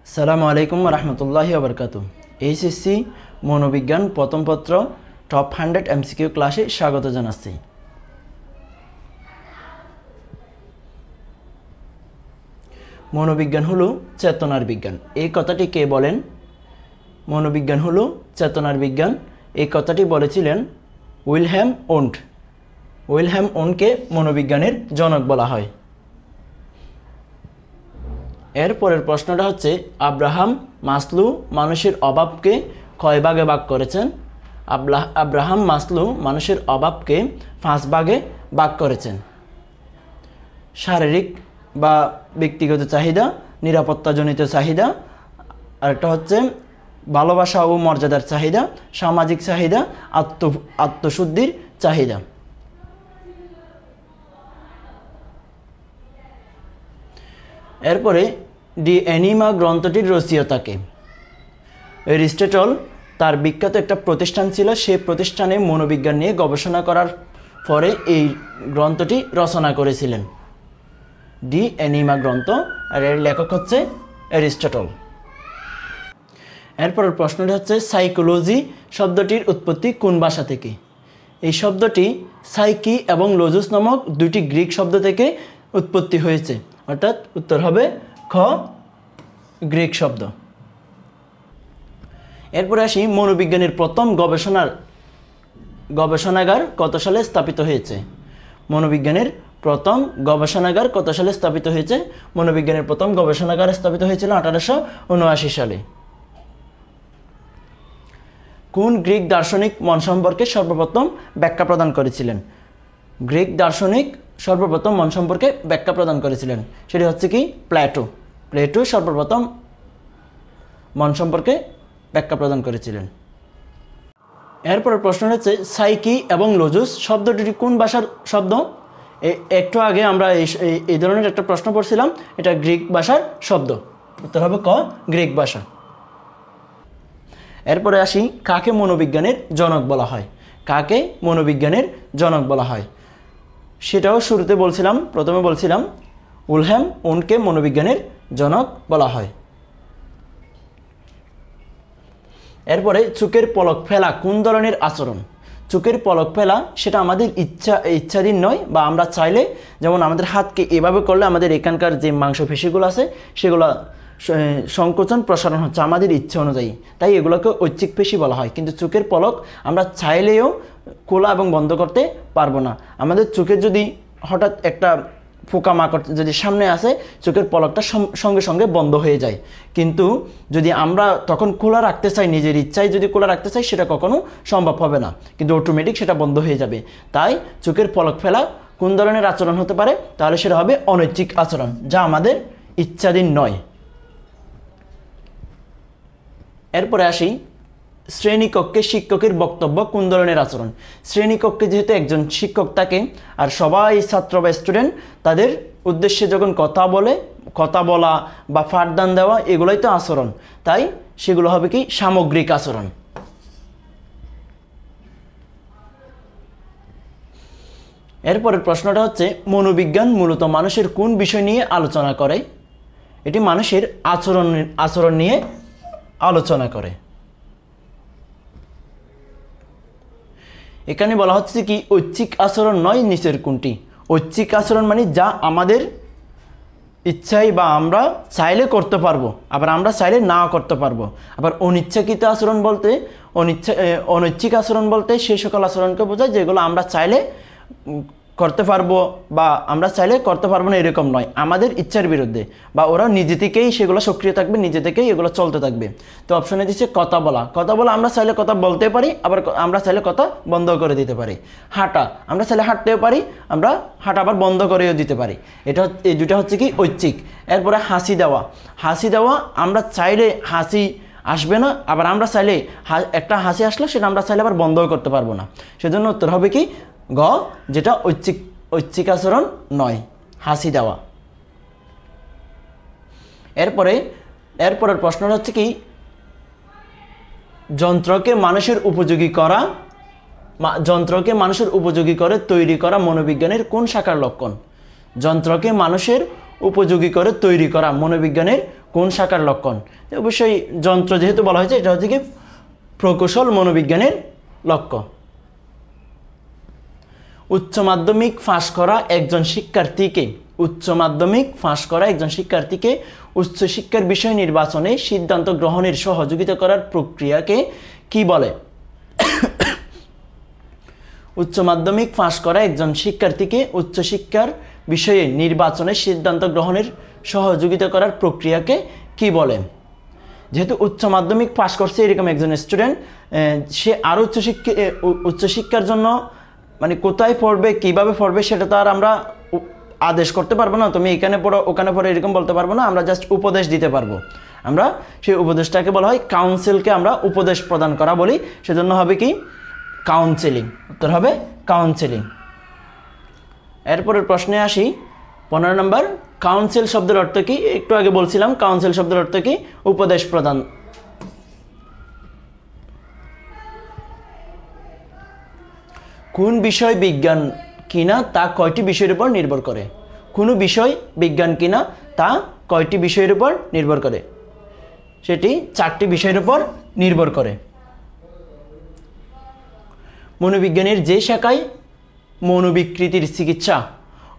আসসালামু আলাইকুম রহমতুল্লাহি ওবরকাতু। এইচএসসি মনোবিজ্ঞান প্রথম পত্র টপ 100 এমসিকিউ ক্লাসে স্বাগত জানাচ্ছি। মনোবিজ্ঞান হলো চেতনার বিজ্ঞান। এই কথাটি কে বলেন? মনোবিজ্ঞান হলো চেতনার বিজ্ঞান। এই কথাটি বলেছিলেন উইলহেম ওন্ট। উইলহেম ওন্টকে মনোবিজ্ঞানের জনক বলা হয়। এরপরের প্রশ্নটা হচ্ছে, আব্রাহাম মাসলো মানুষের অভাবকে কয় ভাগে ভাগ করেছেন? আব্রাহাম মাসলো মানুষের অভাবকে 5 ভাগে ভাগ করেছেন। শারীরিক বা ব্যক্তিগত চাহিদা, নিরাপত্তাজনিত চাহিদা, আরেকটা হচ্ছে ভালোবাসা ও মর্যাদার চাহিদা, সামাজিক চাহিদা, আত্মশুদ্ধির চাহিদা। এরপরে ডি অ্যানিমা গ্রন্থটির রচয়িতাকে? অ্যারিস্টটল তার বিখ্যাত একটা প্রতিষ্ঠান ছিল, সেই প্রতিষ্ঠানে মনোবিজ্ঞান নিয়ে গবেষণা করার পরে এই গ্রন্থটি রচনা করেছিলেন। ডি অ্যানিমা গ্রন্থ, আর এর লেখক হচ্ছে অ্যারিস্টটল। এরপরের প্রশ্নটি হচ্ছে, সাইকোলজি শব্দটির উৎপত্তি কোন ভাষা থেকে? এই শব্দটি সাইকি এবং লজুস নামক দুটি গ্রিক শব্দ থেকে উৎপত্তি হয়েছে, অর্থাৎ উত্তর হবে খ, গ্রিক শব্দ। এরপরে আসি, মনোবিজ্ঞানের প্রথম গবেষণাগার কত সালে স্থাপিত হয়েছে? মনোবিজ্ঞানের প্রথম গবেষণাগার কত সালে স্থাপিত হয়েছে? মনোবিজ্ঞানের প্রথম গবেষণাগার স্থাপিত হয়েছিল 1879 সালে। কোন গ্রিক দার্শনিক মন সম্পর্কে সর্বপ্রথম ব্যাখ্যা প্রদান করেছিলেন? গ্রিক দার্শনিক সর্বপ্রথম মন সম্পর্কে ব্যাখ্যা প্রদান করেছিলেন, সেটি হচ্ছে কি প্লেটো। প্লেটো সর্বপ্রথম মন সম্পর্কে ব্যাখ্যা প্রদান করেছিলেন। এরপরের প্রশ্ন হচ্ছে, সাইকি এবং লজুস শব্দ দুটি কোন ভাষার শব্দ? একটু আগে আমরা এই ধরনের একটা প্রশ্ন পড়ছিলাম, এটা গ্রিক ভাষার শব্দ, উত্তর হবে ক, গ্রিক ভাষা। এরপরে আসি, কাকে মনোবিজ্ঞানের জনক বলা হয়? কাকে মনোবিজ্ঞানের জনক বলা হয়? সেটাও শুরুতে বলছিলাম, প্রথমে বলছিলাম উইলহেম ওন্টকে মনোবিজ্ঞানের জনক বলা হয়। এরপরে, চোখের পলক ফেলা কোন ধরনের আচরণ? চোখের পলক ফেলা সেটা আমাদের ইচ্ছাধীন নয়, বা আমরা চাইলে, যেমন আমাদের হাতকে এভাবে করলে আমাদের এখানকার যে মাংসপেশিগুলো আছে সেগুলো সংকোচন প্রসারণ হচ্ছে আমাদের ইচ্ছা অনুযায়ী, তাই এগুলোকে ঐচ্ছিক পেশি বলা হয়। কিন্তু চোখের পলক আমরা চাইলেও খোলা এবং বন্ধ করতে পারবো না। আমাদের চোখে যদি হঠাৎ একটা পোকামাকড় যদি সামনে আসে, চোখের পলকটা সঙ্গে সঙ্গে বন্ধ হয়ে যায়। কিন্তু যদি আমরা তখন খোলা রাখতে চাই, নিজের ইচ্ছায় যদি খোলা রাখতে চাই, সেটা কখনো সম্ভব হবে না, কিন্তু অটোমেটিক সেটা বন্ধ হয়ে যাবে। তাই চোখের পলক ফেলা কোন ধরনের আচরণ হতে পারে? তাহলে সেটা হবে অনৈচ্ছিক আচরণ, যা আমাদের ইচ্ছাধীন নয়। এরপরে আসি, শ্রেণীকক্ষে শিক্ষকের বক্তব্য কোন ধরনের আচরণ? শ্রেণীকক্ষে যেহেতু একজন শিক্ষক থাকে আর সবাই ছাত্র বা স্টুডেন্ট, তাদের উদ্দেশ্যে যখন কথা বলা বা পাঠদান দেওয়া, এগুলোই তো আচরণ, তাই সেগুলো হবে কি সামগ্রিক আচরণ। এরপরের প্রশ্নটা হচ্ছে, মনোবিজ্ঞান মূলত মানুষের কোন বিষয় নিয়ে আলোচনা করে? এটি মানুষের আচরণ নিয়ে আলোচনা করে। এখানে বলা হচ্ছে কি ঐচ্ছিক আচরণ নয়, নিচের কোনটি? ঐচ্ছিক আচরণ মানে যা আমাদের ইচ্ছাই বা আমরা চাইলে করতে পারবো, আবার আমরা চাইলে না করতে পারবো। আবার অনিচ্ছাকৃত আচরণ বলতে, অনৈচ্ছিক আচরণ বলতে সেই সকল আচরণকে বোঝায় যেগুলো আমরা চাইলে করতে পারবো বা আমরা চাইলে করতে পারবো না, এরকম নয়, আমাদের ইচ্ছার বিরুদ্ধে, বা ওরা নিজে থেকেই সেগুলো সক্রিয় থাকবে, নিজে থেকেই এগুলো চলতে থাকবে। তো অপশনে দিচ্ছে কথা বলা। আমরা চাইলে কথা বলতে পারি, আবার আমরা চাইলে কথা বন্ধ করে দিতে পারি। হাঁটা, আমরা চাইলে হাঁটতেও পারি, আমরা হাঁটা আবার বন্ধ করেও দিতে পারি। এই দুটা হচ্ছে কি ঐচ্ছিক। এরপরে হাসি দেওয়া, আমরা চাইলে হাসি আসবে না, আবার আমরা চাইলে একটা হাসি আসলে সেটা আমরা চাইলে আবার বন্ধও করতে পারবো না। সেজন্য উত্তর হবে কি গ, যেটা ঐচ্ছিক আচরণ নয়, হাসি দেওয়া। এরপরের প্রশ্নটা হচ্ছে কি, যন্ত্রকে মানুষের উপযোগী করে তৈরি করা মনোবিজ্ঞানের কোন শাখার লক্ষণ? যন্ত্রকে মানুষের উপযোগী করে তৈরি করা মনোবিজ্ঞানের কোন শাখার লক্ষণ? অবশ্যই যন্ত্র যেহেতু বলা হয়েছে, এটা হচ্ছে কি প্রকৌশল মনোবিজ্ঞানের লক্ষ্য। উচ্চ মাধ্যমিক পাশ করা একজন শিক্ষার্থীকে উচ্চশিক্ষার বিষয় নির্বাচনে সিদ্ধান্ত গ্রহণের সহযোগিতা করার প্রক্রিয়াকে কি বলে? উচ্চ মাধ্যমিক পাশ করা একজন শিক্ষার্থীকে উচ্চশিক্ষার বিষয়ে নির্বাচনে সিদ্ধান্ত গ্রহণের সহযোগিতা করার প্রক্রিয়াকে কি বলে? যেহেতু উচ্চ মাধ্যমিক পাশ করছে এরকম একজন স্টুডেন্ট, সে আরও উচ্চশিক্ষার জন্য মানে কোথায় পড়বে, কিভাবে পড়বে, সেটা তো আর আমরা আদেশ করতে পারবো না, তুমি এখানে পড়ো ওখানে পড়ো এরকম বলতে পারবো না। আমরা জাস্ট উপদেশ দিতে পারবো। আমরা সেই উপদেশটাকে বলা হয় কাউন্সিলকে আমরা উপদেশ প্রদান করা বলি। সেজন্য হবে কি কাউন্সেলিং। উত্তর হবে কাউন্সেলিং। এরপরের প্রশ্নে আসি 15 নম্বর। কাউন্সিল শব্দের অর্থ কি? একটু আগে বলছিলাম কাউন্সিল শব্দের অর্থ কি? উপদেশ প্রদান। কোন বিষয় বিজ্ঞান কিনা তা কয়টি বিষয়ের উপর নির্ভর করে? কোনো বিষয় বিজ্ঞান কিনা তা কয়টি বিষয়ের উপর নির্ভর করে? সেটি 4টি বিষয়ের উপর নির্ভর করে। মনোবিজ্ঞানের যে শাখায় মনোবিকৃতির চিকিৎসা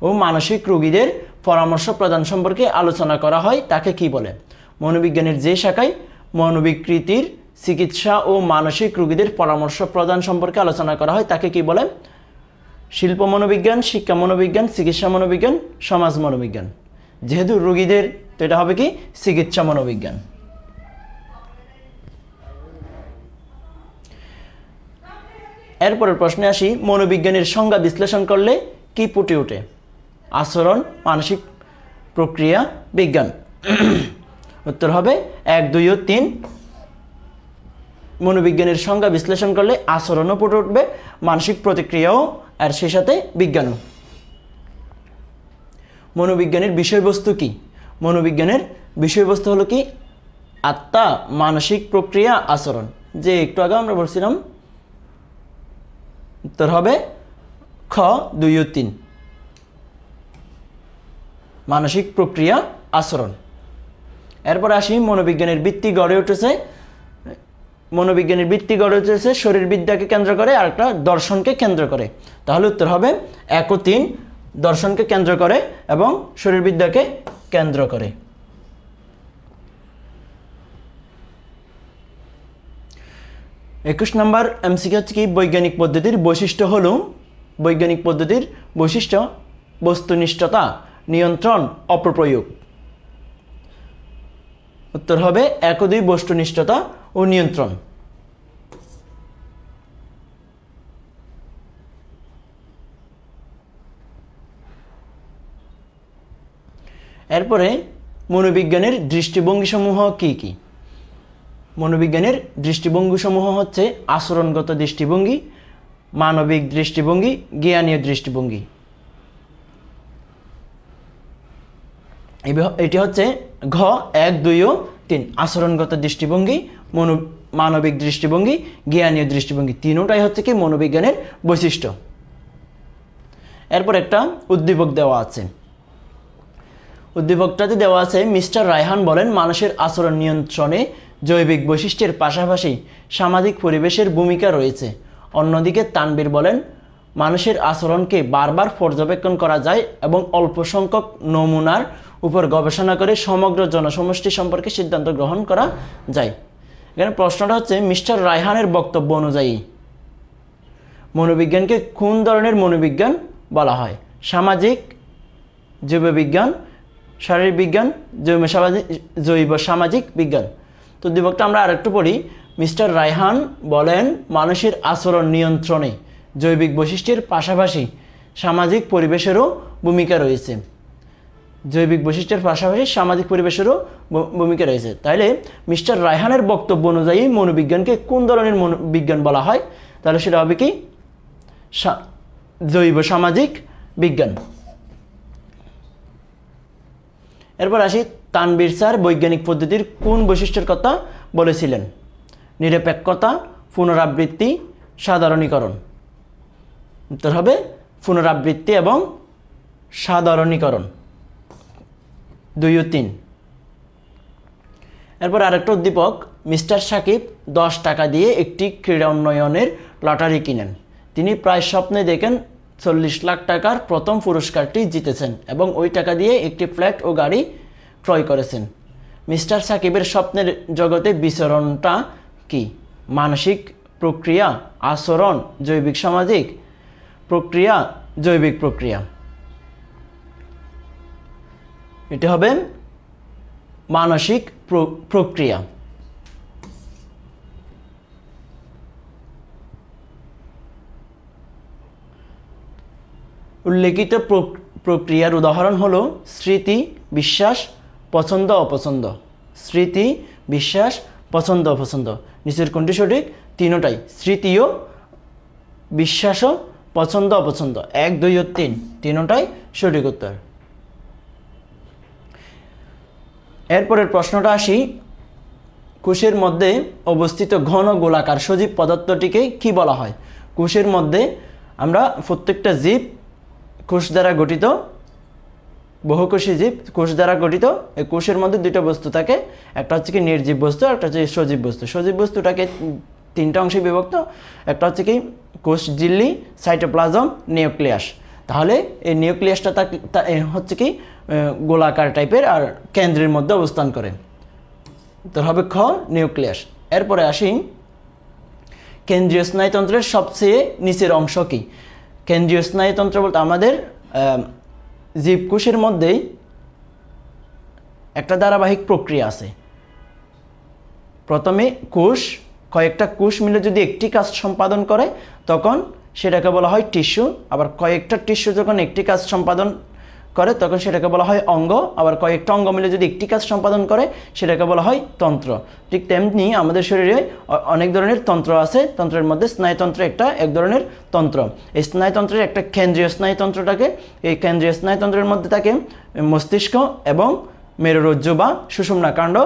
ও মানসিক রোগীদের পরামর্শ প্রদান সম্পর্কে আলোচনা করা হয় তাকে কি বলে? মনোবিজ্ঞানের যে শাখায় মনোবিকৃতির চিকিৎসা ও মানসিক রোগীদের পরামর্শ প্রদান সম্পর্কে আলোচনা করা হয় তাকে কি বলে? শিল্প মনোবিজ্ঞান, শিক্ষা মনোবিজ্ঞান, চিকিৎসা মনোবিজ্ঞান, সমাজ মনোবিজ্ঞান। যেহেতু রোগীদের, তো এটা হবে কি চিকিৎসা মনোবিজ্ঞান। এরপরের প্রশ্নে আসি। মনোবিজ্ঞানের সংজ্ঞা বিশ্লেষণ করলে কি ফুটে ওঠে? আচরণ, মানসিক প্রক্রিয়া, বিজ্ঞান। উত্তর হবে 1, 2 ও 3। মনোবিজ্ঞানের সংজ্ঞা বিশ্লেষণ করলে আচরণও ফুটে উঠবে, মানসিক প্রতিক্রিয়াও, আর সেই সাথে বিজ্ঞানও। মনোবিজ্ঞানের বিষয়বস্তু কি? মনোবিজ্ঞানের বিষয়বস্তু হলো কি আত্মা, মানসিক প্রক্রিয়া, আচরণ। যে একটু আগে আমরা বলছিলাম। উত্তর হবে খ, 2 ও 3। মানসিক প্রক্রিয়া, আচরণ। এরপর আসি মনোবিজ্ঞানের ভিত্তি গড়ে উঠেছে শরীরবিদ্যাকে কেন্দ্র করে আর একটা দর্শনকে কেন্দ্র করে। তাহলে উত্তর হবে 1 ও 3, দর্শনকে কেন্দ্র করে এবং শরীরবিদ্যাকে কেন্দ্র করে। একুশ নম্বর এমসিকিউ হচ্ছে কি বৈজ্ঞানিক পদ্ধতির বৈশিষ্ট্য হলো? বৈজ্ঞানিক পদ্ধতির বৈশিষ্ট্য বস্তুনিষ্ঠতা, নিয়ন্ত্রণ, অপপ্রয়োগ। উত্তর হবে 1 ও 2, বস্তুনিষ্ঠতা ও নিয়ন্ত্রণ। এরপরে মনোবিজ্ঞানের দৃষ্টিভঙ্গিসমূহ কি কি? মনোবিজ্ঞানের দৃষ্টিভঙ্গিসমূহ হচ্ছে আচরণগত দৃষ্টিভঙ্গি, মানবিক দৃষ্টিভঙ্গি, জ্ঞানীয় দৃষ্টিভঙ্গি। এটি হচ্ছে ঘ, 1, 2 ও 3। আচরণগত দৃষ্টিভঙ্গি, মানবিক দৃষ্টিভঙ্গি, জ্ঞানীয় দৃষ্টিভঙ্গি, তিনটাই হচ্ছে কি মনোবিজ্ঞানের বৈশিষ্ট্য। এরপর একটা উদ্দীপক দেওয়া আছে। উদ্দীপকটাতে দেওয়া আছে মিস্টার রায়হান বলেন মানুষের আচরণ নিয়ন্ত্রণে জৈবিক বৈশিষ্ট্যের পাশাপাশি সামাজিক পরিবেশের ভূমিকা রয়েছে। অন্যদিকে তানবীর বলেন মানুষের আচরণকে বারবার পর্যবেক্ষণ করা যায় এবং অল্প সংখ্যক নমুনার উপর গবেষণা করে সমগ্র জনসমষ্টি সম্পর্কে সিদ্ধান্ত গ্রহণ করা যায়। এখানে প্রশ্নটা হচ্ছে মিস্টার রায়হানের বক্তব্য অনুযায়ী মনোবিজ্ঞানকে কোন ধরনের মনোবিজ্ঞান বলা হয়? সামাজিক, জৈববিজ্ঞান, শারীরিক বিজ্ঞান, জৈব সামাজিক বিজ্ঞান। তো উদ্দীপকটা আমরা আরেকটু পড়ি। মিস্টার রায়হান বলেন মানুষের আচরণ নিয়ন্ত্রণে জৈবিক বৈশিষ্ট্যের পাশাপাশি সামাজিক পরিবেশেরও ভূমিকা রয়েছে। জৈবিক বৈশিষ্ট্যের পাশাপাশি সামাজিক পরিবেশেরও ভূমিকা রয়েছে। তাহলে মিস্টার রায়হানের বক্তব্য অনুযায়ী মনোবিজ্ঞানকে কোন ধরনের মনোবিজ্ঞান বলা হয়? তাহলে সেটা হবে কি জৈব সামাজিক বিজ্ঞান। এরপর আসি তানবীর স্যার বৈজ্ঞানিক পদ্ধতির কোন বৈশিষ্ট্যের কথা বলেছিলেন? নিরপেক্ষতা, পুনরাবৃত্তি, সাধারণীকরণ। উত্তর হবে পুনরাবৃত্তি এবং সাধারণীকরণ। 2 ও 3। এরপর আরেকটা উদ্দীপক, মিস্টার সাকিব 10 টাকা দিয়ে একটি ক্রীড়া উন্নয়নের লটারি কিনেন। তিনি প্রায় স্বপ্নে দেখেন 40 লাখ টাকার প্রথম পুরস্কারটি জিতেছেন এবং ওই টাকা দিয়ে একটি ফ্ল্যাট ও গাড়ি ক্রয় করেছেন। মিস্টার সাকিবের স্বপ্নের জগতে বিচরণটা কি? মানসিক প্রক্রিয়া, আচরণ, জৈবিক সামাজিক প্রক্রিয়া, জৈবিক প্রক্রিয়া। এটি হবে মানসিক প্রক্রিয়া। উল্লেখিত প্রক্রিয়ার উদাহরণ হলো স্মৃতি, বিশ্বাস, পছন্দ অপছন্দ। স্মৃতি, বিশ্বাস, পছন্দ অপছন্দ। নিচের কোনটি সঠিক? তিনটাই, স্মৃতিও, বিশ্বাসও, পছন্দ অপছন্দ। 1, 2 ও 3 তিনটাই সঠিক উত্তর। এরপরের প্রশ্নটা আসি, কোষের মধ্যে অবস্থিত ঘন গোলাকার সজীব পদার্থটিকে কি বলা হয়? কোষের মধ্যে আমরা প্রত্যেকটা জীব কোষ দ্বারা গঠিত, বহুকোষী জীব কোষ দ্বারা গঠিত। এই কোষের মধ্যে দুটো বস্তু থাকে, একটা হচ্ছে কি নির্জীব বস্তু, একটা হচ্ছে সজীব বস্তু। সজীব বস্তুটাকে তিনটা অংশে বিভক্ত, একটা হচ্ছে কি কোষ ঝিল্লি, সাইটোপ্লাজম, নিউক্লিয়াস। তাহলে এই নিউক্লিয়াসটা হচ্ছে কি গোলাকার টাইপের আর কেন্দ্রের মধ্যে অবস্থান করে, তো হবে খ নিউক্লিয়াস। এরপরে আসি, কেন্দ্রীয় স্নায়ুতন্ত্রের সবচেয়ে নিচের অংশ কি? কেন্দ্রীয় স্নায়ুতন্ত্র বলতে আমাদের জীবকোষের মধ্যেই একটা ধারাবাহিক প্রক্রিয়া আছে। প্রথমে কোষ, কয়েকটা কোষ মিলে যদি একটি কাজ সম্পাদন করে তখন সেটাকে বলা হয় টিস্যু। আবার কয়েকটা টিস্যু যখন একটি কাজ সম্পাদন করে তখন সেটাকে বলা হয় অঙ্গ। আবার কয়েকটা অঙ্গ মিলে যদি একটি কাজ সম্পাদন করে সেটাকে বলা হয় তন্ত্র। ঠিক তেমনি আমাদের শরীরে অনেক ধরনের তন্ত্র আছে। তন্ত্রের মধ্যে স্নায়ুতন্ত্র এক ধরনের তন্ত্র। এই স্নায়ুতন্ত্রের একটা কেন্দ্রীয় স্নায়ুতন্ত্রটাকে, এই কেন্দ্রীয় স্নায়ুতন্ত্রের মধ্যে থাকে মস্তিষ্ক এবং মেরুরজ্জু বা সুষুম্না কাণ্ড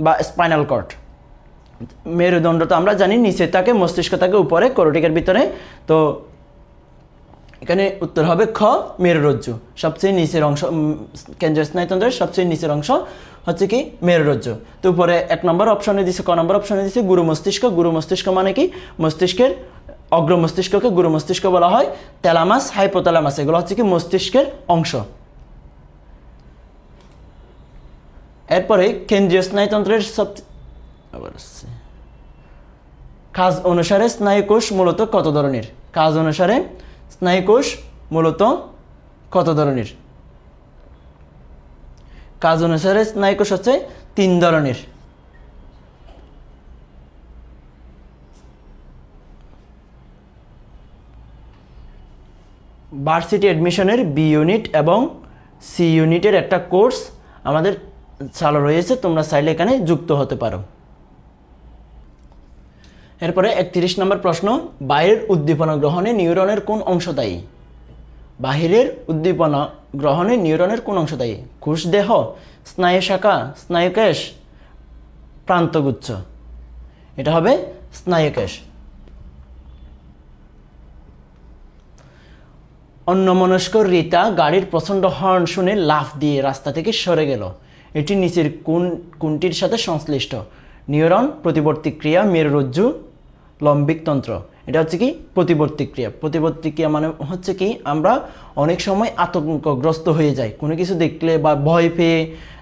বা স্পাইনাল কর্ড। মেরুদণ্ড তো আমরা জানি নিচে থাকে, মস্তিষ্ক থাকে উপরে করোটিকের ভিতরে। তো এখানে উত্তর হবে খ মেরুরজ্জু। সবচেয়ে নিচের অংশ, কেন্দ্রীয় স্নায়ুতন্ত্রের সবচেয়ে নিচের অংশ হচ্ছে কি মেরুরজ্জু। তো উপরে 1 নম্বর অপশনে দিচ্ছে, ক নম্বর অপশনে দিচ্ছে গুরু মস্তিষ্ক। গুরু মস্তিষ্ক মানে কি? মস্তিষ্কের অগ্র মস্তিষ্ককে গুরু মস্তিষ্ক বলা হয়। থ্যালামাস, হাইপোথ্যালামাস এগুলো হচ্ছে কি মস্তিষ্কের অংশ। এরপরে কেন্দ্রীয় স্নায়ুতন্ত্রের কাজ অনুসারে স্নায়ুকোষ মূলত কত ধরনের? কাজ অনুসারে স্নায়ুকোষ মূলত কত ধরনের? কাজ অনুসারে স্নায়ুকোষ হচ্ছে 3 ধরনের। ভার্সিটি অ্যাডমিশনের বি ইউনিট এবং সি ইউনিটের একটা কোর্স আমাদের চালু রয়েছে, তোমরা চাইলে এখানে যুক্ত হতে পারো। এরপরে 31 নম্বর প্রশ্ন, বাইরের উদ্দীপনা গ্রহণে নিউরনের কোন অংশ দায়ী? বাহিরের উদ্দীপনা গ্রহণে নিউরনের কোন অংশ দায়ী? কোষ দেহ, স্নায়ু শাখা, স্নায়ুকেশ, প্রান্তগুচ্ছ। এটা হবে স্নায়ুকেশ। অন্যমনস্ক রীতা গাড়ির প্রচণ্ড হর্ন শুনে লাফ দিয়ে রাস্তা থেকে সরে গেল। এটি নিচের কোনটির সাথে সংশ্লিষ্ট? নিউরন, প্রতিবর্তী ক্রিয়া, মেরুরজ্জু, লম্বিক তন্ত্র। এটা হচ্ছে কি প্রতিবর্তী ক্রিয়া। প্রতিবর্তী ক্রিয়া মানে হচ্ছে কি আমরা অনেক সময় আতঙ্কগ্রস্ত হয়ে যাই, কোনো কিছু দেখলে বা ভয় পেয়ে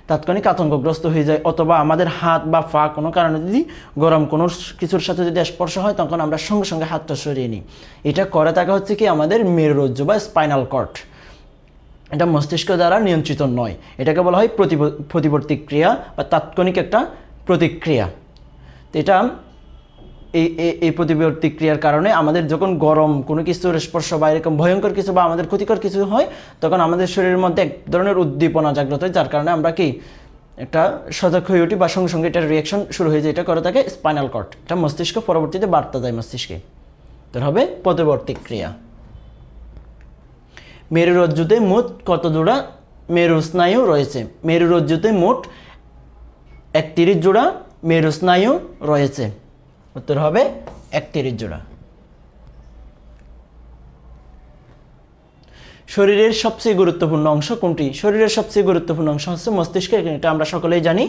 তাৎক্ষণিক আতঙ্কগ্রস্ত হয়ে যায়, অথবা আমাদের হাত বা পা কোনো কারণে যদি গরম কোনো কিছুর সাথে যদি স্পর্শ হয় তখন আমরা সঙ্গে সঙ্গে হাতটা সরিয়ে নিই। এটা করে থাকা হচ্ছে কি আমাদের মেরুরজ্জু বা স্পাইনাল কর্ড। এটা মস্তিষ্ক দ্বারা নিয়ন্ত্রিত নয়। এটাকে বলা হয় প্রতিবর্তী ক্রিয়া বা তাৎক্ষণিক একটা প্রতিক্রিয়া। তো এটা এই প্রতিবর্তী ক্রিয়ার কারণে আমাদের যখন গরম কোনো কিছুর স্পর্শ বা এরকম ভয়ঙ্কর কিছু বা আমাদের ক্ষতিকর কিছু হয় তখন আমাদের শরীরের মধ্যে এক ধরনের উদ্দীপনা জাগ্রত হয়, যার কারণে আমরা কি একটা সজাগ হয়ে উঠি বা সঙ্গে সঙ্গে এটার রিয়াকশন শুরু হয়ে যায়। এটা করে থাকে স্পাইনাল কর্ড। এটা মস্তিষ্ক পরবর্তীতে বার্তা দেয় মস্তিষ্কে। তো হবে প্রতিবর্তী ক্রিয়া। মেরুরজ্জুতে মোট কত জোড়া মেরু স্নায়ু রয়েছে? মেরুরজ্জুতে মোট 31 জোড়া মেরু স্নায়ু রয়েছে। উত্তর হবে 31 জোড়া। শরীরের সবচেয়ে গুরুত্বপূর্ণ অংশ কোনটি? শরীরের সবচেয়ে গুরুত্বপূর্ণ অংশ হচ্ছে মস্তিষ্ক, এটা আমরা সকলেই জানি।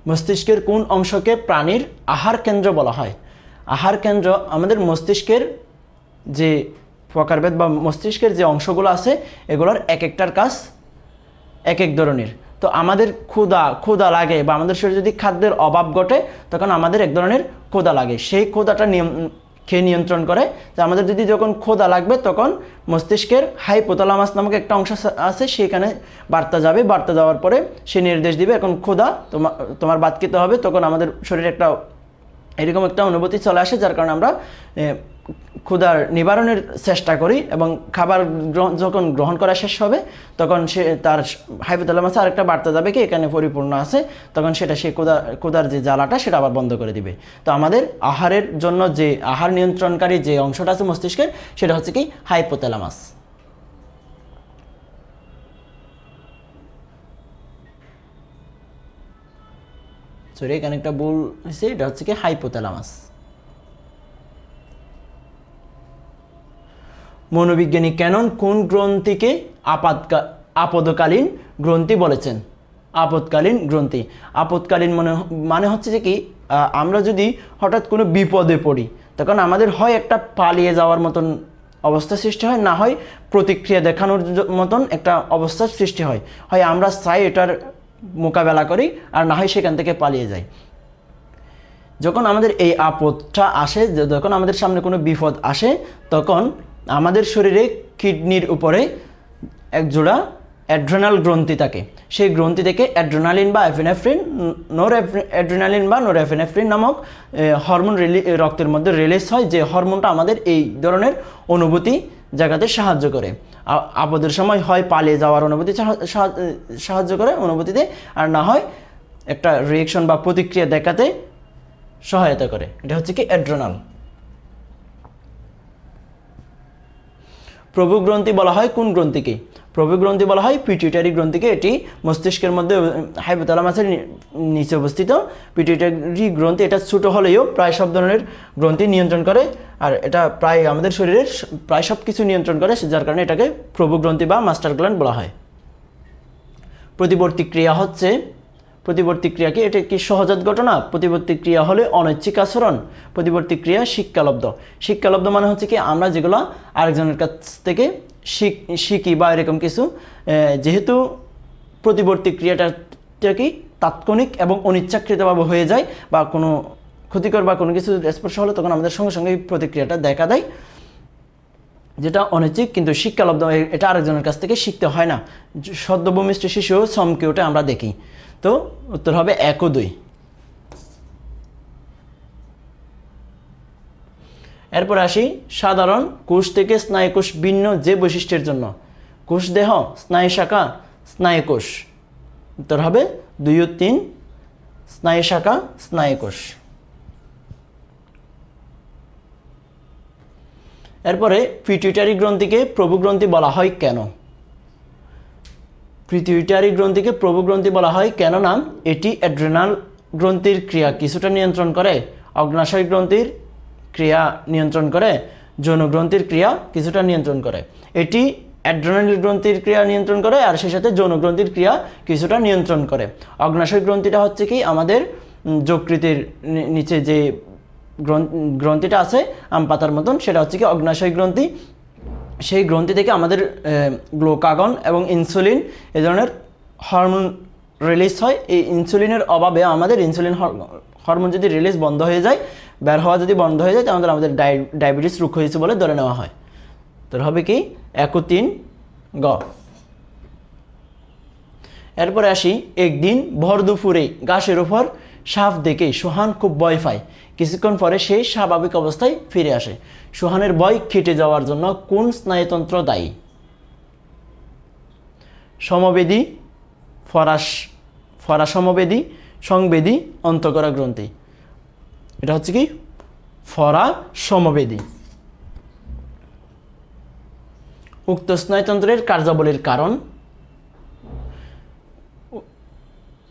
মস্তিষ্কের কোন অংশকে প্রাণীর আহার কেন্দ্র বলা হয়? আহার কেন্দ্র আমাদের মস্তিষ্কের যে প্রকারভেদ বা মস্তিষ্কের যে অংশগুলো আছে এগুলোর এক একটার কাজ এক এক ধরনের। তো আমাদের ক্ষুধা লাগে বা আমাদের শরীরে যদি খাদ্যের অভাব ঘটে তখন আমাদের এক ধরনের ক্ষুধা লাগে, সেই ক্ষুধাটা খেয়ে নিয়ন্ত্রণ করে। যে আমাদের যদি যখন ক্ষুধা লাগবে তখন মস্তিষ্কের হাইপোথালামাস নামক একটা অংশ আছে, সেখানে বার্তা যাবে, বার্তা যাওয়ার পরে সে নির্দেশ দিবে এখন ক্ষুধা, তোমার ভাত খেতে হবে। তখন আমাদের শরীরে একটা এরকম একটা অনুভূতি চলে আসে, যার কারণে আমরা ক্ষুধার নিবারণের চেষ্টা করি এবং খাবার যখন গ্রহণ করা শেষ হবে তখন সে তার হাইপোথ্যালামাসে আরেকটা বার্তা যাবে কি এখানে পরিপূর্ণ আছে, তখন সেটা সেই ক্ষুধার যে জ্বালাটা সেটা আবার বন্ধ করে দিবে। তো আমাদের আহারের জন্য যে আহার নিয়ন্ত্রণকারী যে অংশটা আছে মস্তিষ্কের সেটা হচ্ছে কি হাইপোথ্যালামাস। সরি, এখানে একটা ভুল হয়েছে, এটা হচ্ছে কি হাইপোথ্যালামাস। মনোবিজ্ঞানী ক্যানন কোন গ্রন্থিকে আপদকালীন গ্রন্থি বলেছেন? আপদকালীন গ্রন্থি, আপদকালীন মানে হচ্ছে যে কি আমরা যদি হঠাৎ কোনো বিপদে পড়ি তখন আমাদের হয় একটা পালিয়ে যাওয়ার মতন অবস্থা সৃষ্টি হয়, না হয় প্রতিক্রিয়া দেখানোর মতন একটা অবস্থার সৃষ্টি হয়। হয় আমরা চাই এটার মোকাবেলা করি আর না হয় সেখান থেকে পালিয়ে যাই। যখন আমাদের এই আপদটা আসে, যখন আমাদের সামনে কোনো বিপদ আসে তখন আমাদের শরীরে কিডনির উপরে এক জোড়া অ্যাড্রেনাল গ্রন্থি থাকে। সেই গ্রন্থি থেকে অ্যাড্রেনালিন বা এফিনেফ্রিন, অ্যাড্রেনালিন বা নরএফিনেফ্রিন নামক হরমোন রক্তের মধ্যে রিলিজ হয়, যে হরমোনটা আমাদের এই ধরনের অনুভূতি জাগাতে সাহায্য করে। আপদের সময় হয় পালিয়ে যাওয়ার অনুভূতি সাহায্য করে অনুভূতিতে, আর না হয় একটা রিয়েকশন বা প্রতিক্রিয়া দেখাতে সহায়তা করে। এটা হচ্ছে কি অ্যাড্রেনাল। প্রভুগ্রন্থি বলা হয় কোন গ্রন্থিকে? প্রভুগ্রন্থি বলা হয় পিটুইটারি গ্রন্থিকে। এটি মস্তিষ্কের মধ্যে হাইপোথ্যালামাসের নিচে অবস্থিত। পিটুইটারি গ্রন্থি এটা ছোট হলেও প্রায় সব ধরনের গ্রন্থি নিয়ন্ত্রণ করে, আর এটা প্রায় আমাদের শরীরের প্রায় সব কিছু নিয়ন্ত্রণ করে, যার কারণে এটাকে প্রভুগ্রন্থি বা মাস্টার গ্ল্যান্ড বলা হয়। প্রতিবর্তী ক্রিয়া হচ্ছে, প্রতিবর্তী ক্রিয়া কি? এটা কি সহজাত ঘটনা? প্রতিবর্তী ক্রিয়া হলে অনৈচ্ছিক আচরণ। প্রতিবর্তী ক্রিয়া শিক্ষালব্ধ। শিক্ষালব্ধ মানে হচ্ছে কি আমরা যেগুলো আরেকজনের কাছ থেকে শিখি বা এরকম কিছু। যেহেতু প্রতিবর্তী ক্রিয়াটা কি তাৎক্ষণিক এবং অনিচ্ছাকৃতভাবে হয়ে যায়, বা কোনো ক্ষতিকর বা কোনো কিছু স্পর্শ হলে তখন আমাদের সঙ্গে সঙ্গে এই প্রতিক্রিয়াটা দেখা দেয়, যেটা অনৈচ্ছিক। কিন্তু শিক্ষালব্ধ এটা আরেকজনের কাছ থেকে শিখতে হয় না। সদ্যভূমিষ্ঠ শিশু চমকে ওঠে আমরা দেখি। তো উত্তর হবে 1 ও 2। এরপর আসি সাধারণ কোষ থেকে স্নায়ুকোষ ভিন্ন যে বৈশিষ্ট্যের জন্য। কোষ দেহ, স্নায়ু শাখা, স্নায়ুকোষ। উত্তর হবে 2 ও 3, স্নায়ু শাখা, স্নায়ুকোষ। এরপরে পিটুইটারি গ্রন্থিকে প্রভুগ্রন্থি বলা হয় কেন? পিটুইটারি গ্রন্থিকে প্রভুগ্রন্থি বলা হয় কেননা এটি অ্যাড্রেনাল গ্রন্থির ক্রিয়া কিছুটা নিয়ন্ত্রণ করে, অগ্নাশয় গ্রন্থির ক্রিয়া নিয়ন্ত্রণ করে, যৌন গ্রন্থির ক্রিয়া কিছুটা নিয়ন্ত্রণ করে। এটি অ্যাড্রেনাল গ্রন্থির ক্রিয়া নিয়ন্ত্রণ করে আর সেই সাথে যৌন গ্রন্থির ক্রিয়া কিছুটা নিয়ন্ত্রণ করে। অগ্নাশয় গ্রন্থিটা হচ্ছে কি আমাদের যকৃতের নিচে যে গ্রন্থিটা আছে আম পাতার মতন, সেটা হচ্ছে কি অগ্নাশয় গ্রন্থি। সেই গ্রন্থি থেকে আমাদের গ্লুকাগন এবং ইনসুলিন এই ধরনের হরমোন রিলিজ হয়। এই ইনসুলিনের অভাবে আমাদের ইনসুলিন হরমোন যদি রিলিজ বন্ধ হয়ে যায়, বের হওয়া যদি বন্ধ হয়ে যায়, তাহলে আমাদের ডায়াবেটিস রোগ হয়েছে বলে ধরে নেওয়া হয়। তোর হবে কি 1 ও 3 গ। এরপরে আসি, একদিন ভর দুপুরে ঘাসের উপর সাপ দেখে সোহান খুব ভয় পায়। কিছুক্ষণ পরে সে স্বাভাবিক অবস্থায় ফিরে আসে। সোহানের ভয় কেটে যাওয়ার জন্য কোন স্নায়ুতন্ত্র দায়ী? সমবেদী, ফরাসমবেদী, সংবেদী, অন্তঃকরা গ্রন্থি। এটা হচ্ছে কি ফরাসমবেদী। উক্ত স্নায়ুতন্ত্রের কার্যাবলীর কারণ।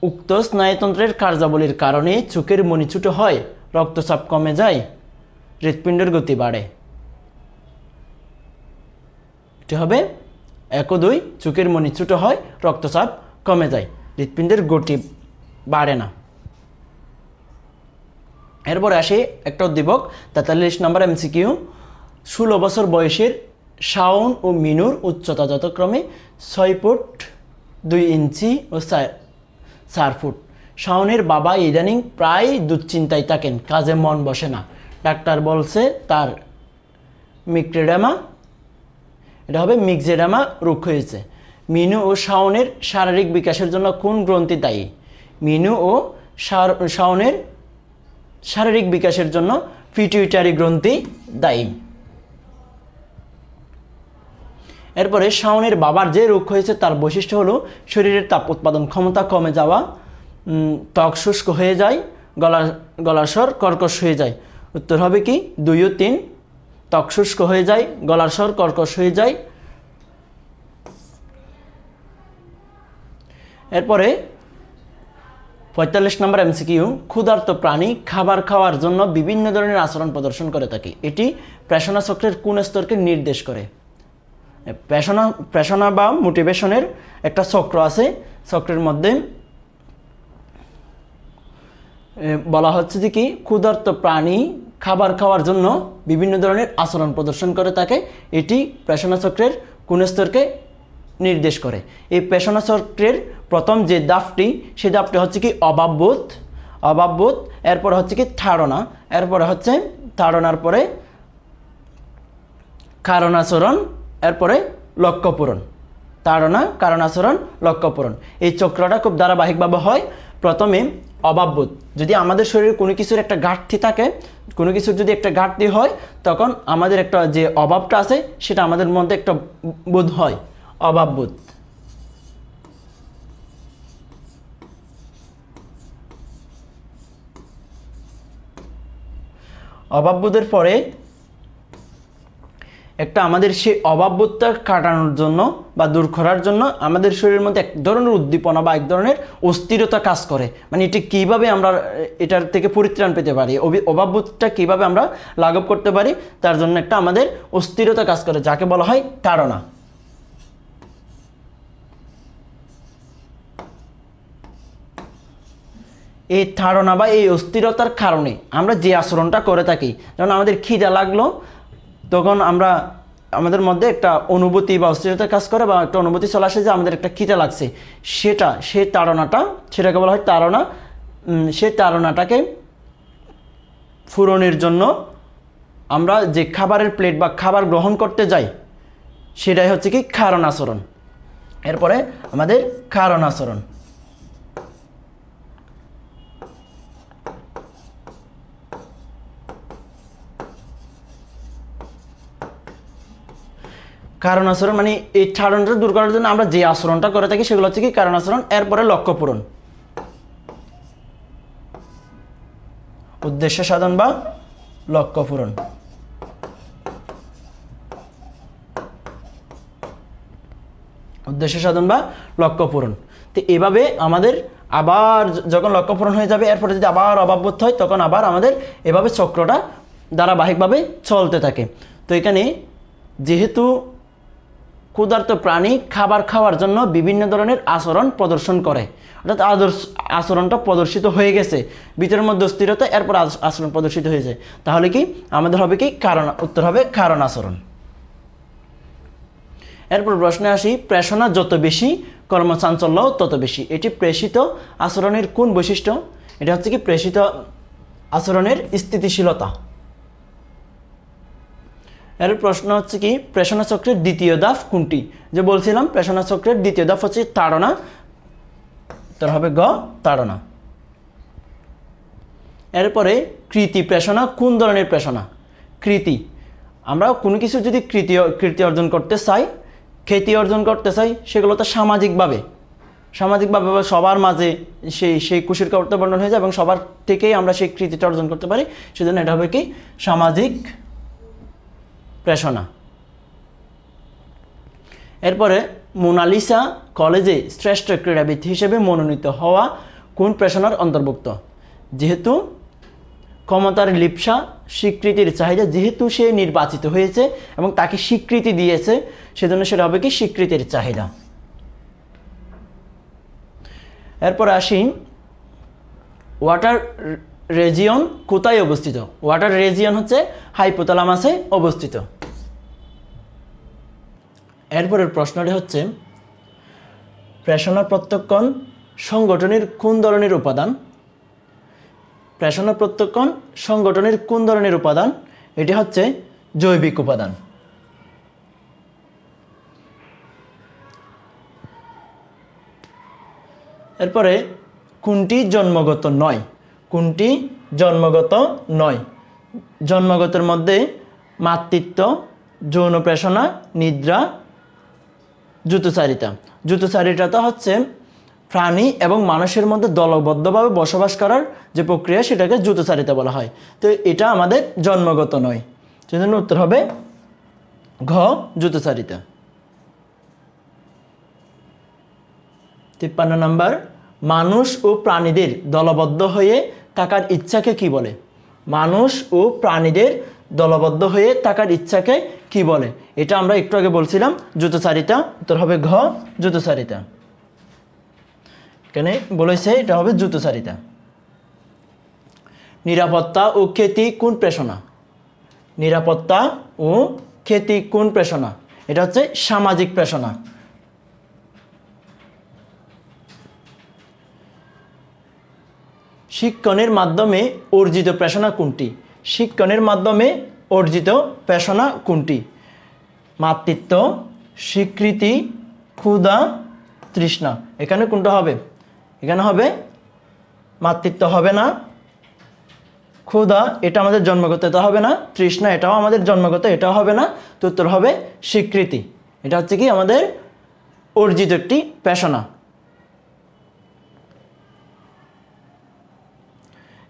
উক্ত স্নায়ুতন্ত্রের কার্যাবলীর কারণে চোখের মণি ছোট হয়, রক্তচাপ কমে যায়, হৃৎপিণ্ডের গতি বাড়ে। এটি হবে 1 ও 2 চোখের মণি ছোট হয়, রক্তচাপ কমে যায়, হৃৎপিণ্ডের গতি বাড়ে না। এরপরে আসে একটা উদ্দীপক 43 নম্বর MCQ। 16 বছর বয়সের শাওন ও মিনুর উচ্চতা যথাক্রমে 6 ফুট 2 ইঞ্চি ও 4 ফুট। শাওনের বাবা ইদানিং প্রায় দুশ্চিন্তায় থাকেন, কাজে মন বসে না। ডাক্তার বলছে তার মিক্সেডেমা, এটা হবে মিক্সেডেমা রোগ হয়েছে। মিনু ও শাওনের শারীরিক বিকাশের জন্য কোন গ্রন্থি দায়ী? মিনু ও শাওনের শারীরিক বিকাশের জন্য পিটুইটারি গ্রন্থি দায়ী। এরপরে শাওনের বাবার যে রোগ হয়েছে তার বৈশিষ্ট্য হলো শরীরের তাপ উৎপাদন ক্ষমতা কমে যাওয়া, ত্বক শুষ্ক হয়ে যায়, গলার স্বর কর্কশ হয়ে যায়। উত্তর হবে কি 2 ও 3। ত্বক শুষ্ক হয়ে যায়, গলার স্বর কর্কশ হয়ে যায়। এরপরে 45 নম্বর MCQ। ক্ষুধার্ত প্রাণী খাবার খাওয়ার জন্য বিভিন্ন ধরনের আচরণ প্রদর্শন করে থাকে, এটি প্রেষণা চক্রের কোন স্তরকে নির্দেশ করে? প্রেষণা বা মোটিভেশনের একটা চক্র আছে, চক্রের মধ্যে বলা হচ্ছে যে কি ক্ষুধার্ত প্রাণী খাবার খাওয়ার জন্য বিভিন্ন ধরনের আচরণ প্রদর্শন করে থাকে, এটি প্রেষণা চক্রের কোন স্তরকে নির্দেশ করে? এই প্রেষণা চক্রের প্রথম যে ধাপটি, সেই ধাপটি হচ্ছে কি অভাববোধ, এরপরে হচ্ছে কি ধারণা, এরপরে হচ্ছে ধারণার পরে কারণাচরণ, এরপরে লক্ষ্য পূরণ। ধারণা, কারণাচরণ, লক্ষ্য পূরণ। এই চক্রটা খুব ধারাবাহিকভাবে হয়। প্রথমে অভাববোধ, যদি আমাদের শরীরে কোনো কিছুর একটা ঘাটতি থাকে, কোনো কিছুর যদি একটা ঘাটতি হয়, তখন আমাদের একটা যে অভাবটা আছে সেটা আমাদের মধ্যে একটা বোধ হয়, অভাববোধ। অভাববোধের পরে একটা আমাদের সেই অভাববোধটা কাটানোর জন্য বা দূর করার জন্য আমাদের শরীরের মধ্যে এক ধরনের উদ্দীপনা বা এক ধরনের অস্থিরতা কাজ করে। মানে এটি কীভাবে আমরা এটার থেকে পরিত্রাণ পেতে পারি, অভাববোধটা কীভাবে আমরা লাঘব করতে পারি, তার জন্য একটা আমাদের অস্থিরতা কাজ করে, যাকে বলা হয় তাড়না। এই ধারণা বা এই অস্থিরতার কারণে আমরা যে আচরণটা করে থাকি, যেমন আমাদের খিদা লাগলো, তখন আমরা আমাদের মধ্যে একটা অনুভূতি বা অস্থিরতা কাজ করে বা একটা অনুভূতি চলে আসে যে আমাদের একটা খিদা লাগছে, সেই তাড়নাটা, সেটাকে বলা হয় তাড়না। সেই তাড়নাটাকে পূরণের জন্য আমরা যে খাবারের প্লেট বা খাবার গ্রহণ করতে যাই, সেটাই হচ্ছে কি কারণ আচরণ। এরপরে আমাদের কারণ আচরণ। কারণ আচরণ মানে এই ধারণাটা দূর করার জন্য আমরা যে আচরণটা করে থাকি সেগুলো হচ্ছে কি কারণ আচরণ। এরপরে লক্ষ্য পূরণ, উদ্দেশ্য সাধন বা লক্ষ্য পূরণ। উদ্দেশ্য সাধন বা লক্ষ্য পূরণ। তো এভাবে আমাদের আবার যখন লক্ষ্য পূরণ হয়ে যাবে, এরপরে যদি আবার অভাববোধ হয়, তখন আবার আমাদের এভাবে চক্রটা ধারাবাহিকভাবে চলতে থাকে। তো এখানে যেহেতু ক্ষুধার্ত প্রাণী খাবার খাওয়ার জন্য বিভিন্ন ধরনের আচরণ প্রদর্শন করে, অর্থাৎ আচরণটা প্রদর্শিত হয়ে গেছে, ভিতরের মধ্যে স্থিরতা, এরপর আচরণ প্রদর্শিত হয়েছে, তাহলে কি আমাদের হবে কি কারণ, উত্তর হবে কারণ আচরণ। এরপর প্রশ্নে আসি, প্রেষণা যত বেশি কর্মচাঞ্চল্য তত বেশি, এটি প্রেষিত আচরণের কোন বৈশিষ্ট্য? এটা হচ্ছে কি প্রেষিত আচরণের স্থিতিশীলতা। এর প্রশ্ন হচ্ছে কি প্রেষণা চক্রের দ্বিতীয় ধাপ কোনটি? যে বলছিলাম প্রেষণা চক্রের দ্বিতীয় ধাপ হচ্ছে তাড়না, তার হবে গ তাড়না। এরপরে কৃতি প্রেষণা কোন ধরনের প্রেষণা? কৃতি, আমরা কোনো কিছু যদি কৃতি অর্জন করতে চাই, খ্যাতি অর্জন করতে চাই, সেগুলো তো সামাজিকভাবে সবার মাঝে সেই খুশির খবরটা বর্ণন হয়ে যায় এবং সবার থেকেই আমরা সেই কৃতিটা অর্জন করতে পারি, সেজন্য এটা হবে কি সামাজিক প্রেষণা। এরপরে মোনালিসা কলেজে শ্রেষ্ঠ ক্রীড়াবিদ হিসেবে মনোনীত হওয়া কোন প্রেষণার অন্তর্ভুক্ত? যেহেতু ক্ষমতার লিপ্সা, স্বীকৃতির চাহিদা, যেহেতু সে নির্বাচিত হয়েছে এবং তাকে স্বীকৃতি দিয়েছে সেজন্য সেটা হবে কি স্বীকৃতির চাহিদা। এরপর আসি ওয়াটার রিজিয়ন কোথায় অবস্থিত। ওয়াটার রিজিয়ন হচ্ছে হাইপোথ্যালামাসে অবস্থিত। এরপরের প্রশ্নটি হচ্ছে প্রেষণা প্রত্যক্ষণ সংগঠনের কোন ধরনের উপাদান? প্রেষণা প্রত্যক্ষণ সংগঠনের কোন ধরনের উপাদান? এটি হচ্ছে জৈবিক উপাদান। এরপরে কোনটি জন্মগত নয়? কোনটি জন্মগত নয়? জন্মগতের মধ্যে মাতৃত্ব, যৌন প্রেষণা, নিদ্রা, যুতচারিতা। যুতচারিতা হচ্ছে প্রাণী এবং মানুষের মধ্যে দলবদ্ধভাবে বসবাস করার যে প্রক্রিয়া সেটাকে যুতচারিতা বলা হয়। তো এটা আমাদের জন্মগত নয়, সেজন্য উত্তর হবে ঘ যুতচারিতা। 53 নম্বর, মানুষ ও প্রাণীদের দলবদ্ধ হয়ে থাকার ইচ্ছাকে কি বলে? মানুষ ও প্রাণীদের দলবদ্ধ হয়ে থাকার ইচ্ছাকে কি বলে? এটা আমরা একটু আগে বলছিলাম যুতচারিতা। উত্তর হবে ঘ যুতচারিতা। এখানে বলেছে এটা হবে যুতচারিতা। নিরাপত্তা ও খ্যাতি কোন প্রেষণা? নিরাপত্তা ও খ্যাতি কোন প্রেষণা? এটা হচ্ছে সামাজিক প্রেষণা। শিক্ষণের মাধ্যমে অর্জিত প্রেষণা কোনটি? শিক্ষণের মাধ্যমে অর্জিত প্রেষণা কোনটি? মাতৃত্ব, স্বীকৃতি, ক্ষুধা, তৃষ্ণা। এখানে কোনটা হবে? এখানে হবে মাতৃত্ব হবে না, ক্ষুধা এটা আমাদের জন্মগত, এটা হবে না, তৃষ্ণা এটাও আমাদের জন্মগত, এটাও হবে না। তো উত্তর হবে স্বীকৃতি। এটা হচ্ছে কি আমাদের অর্জিত একটি প্রেষণা।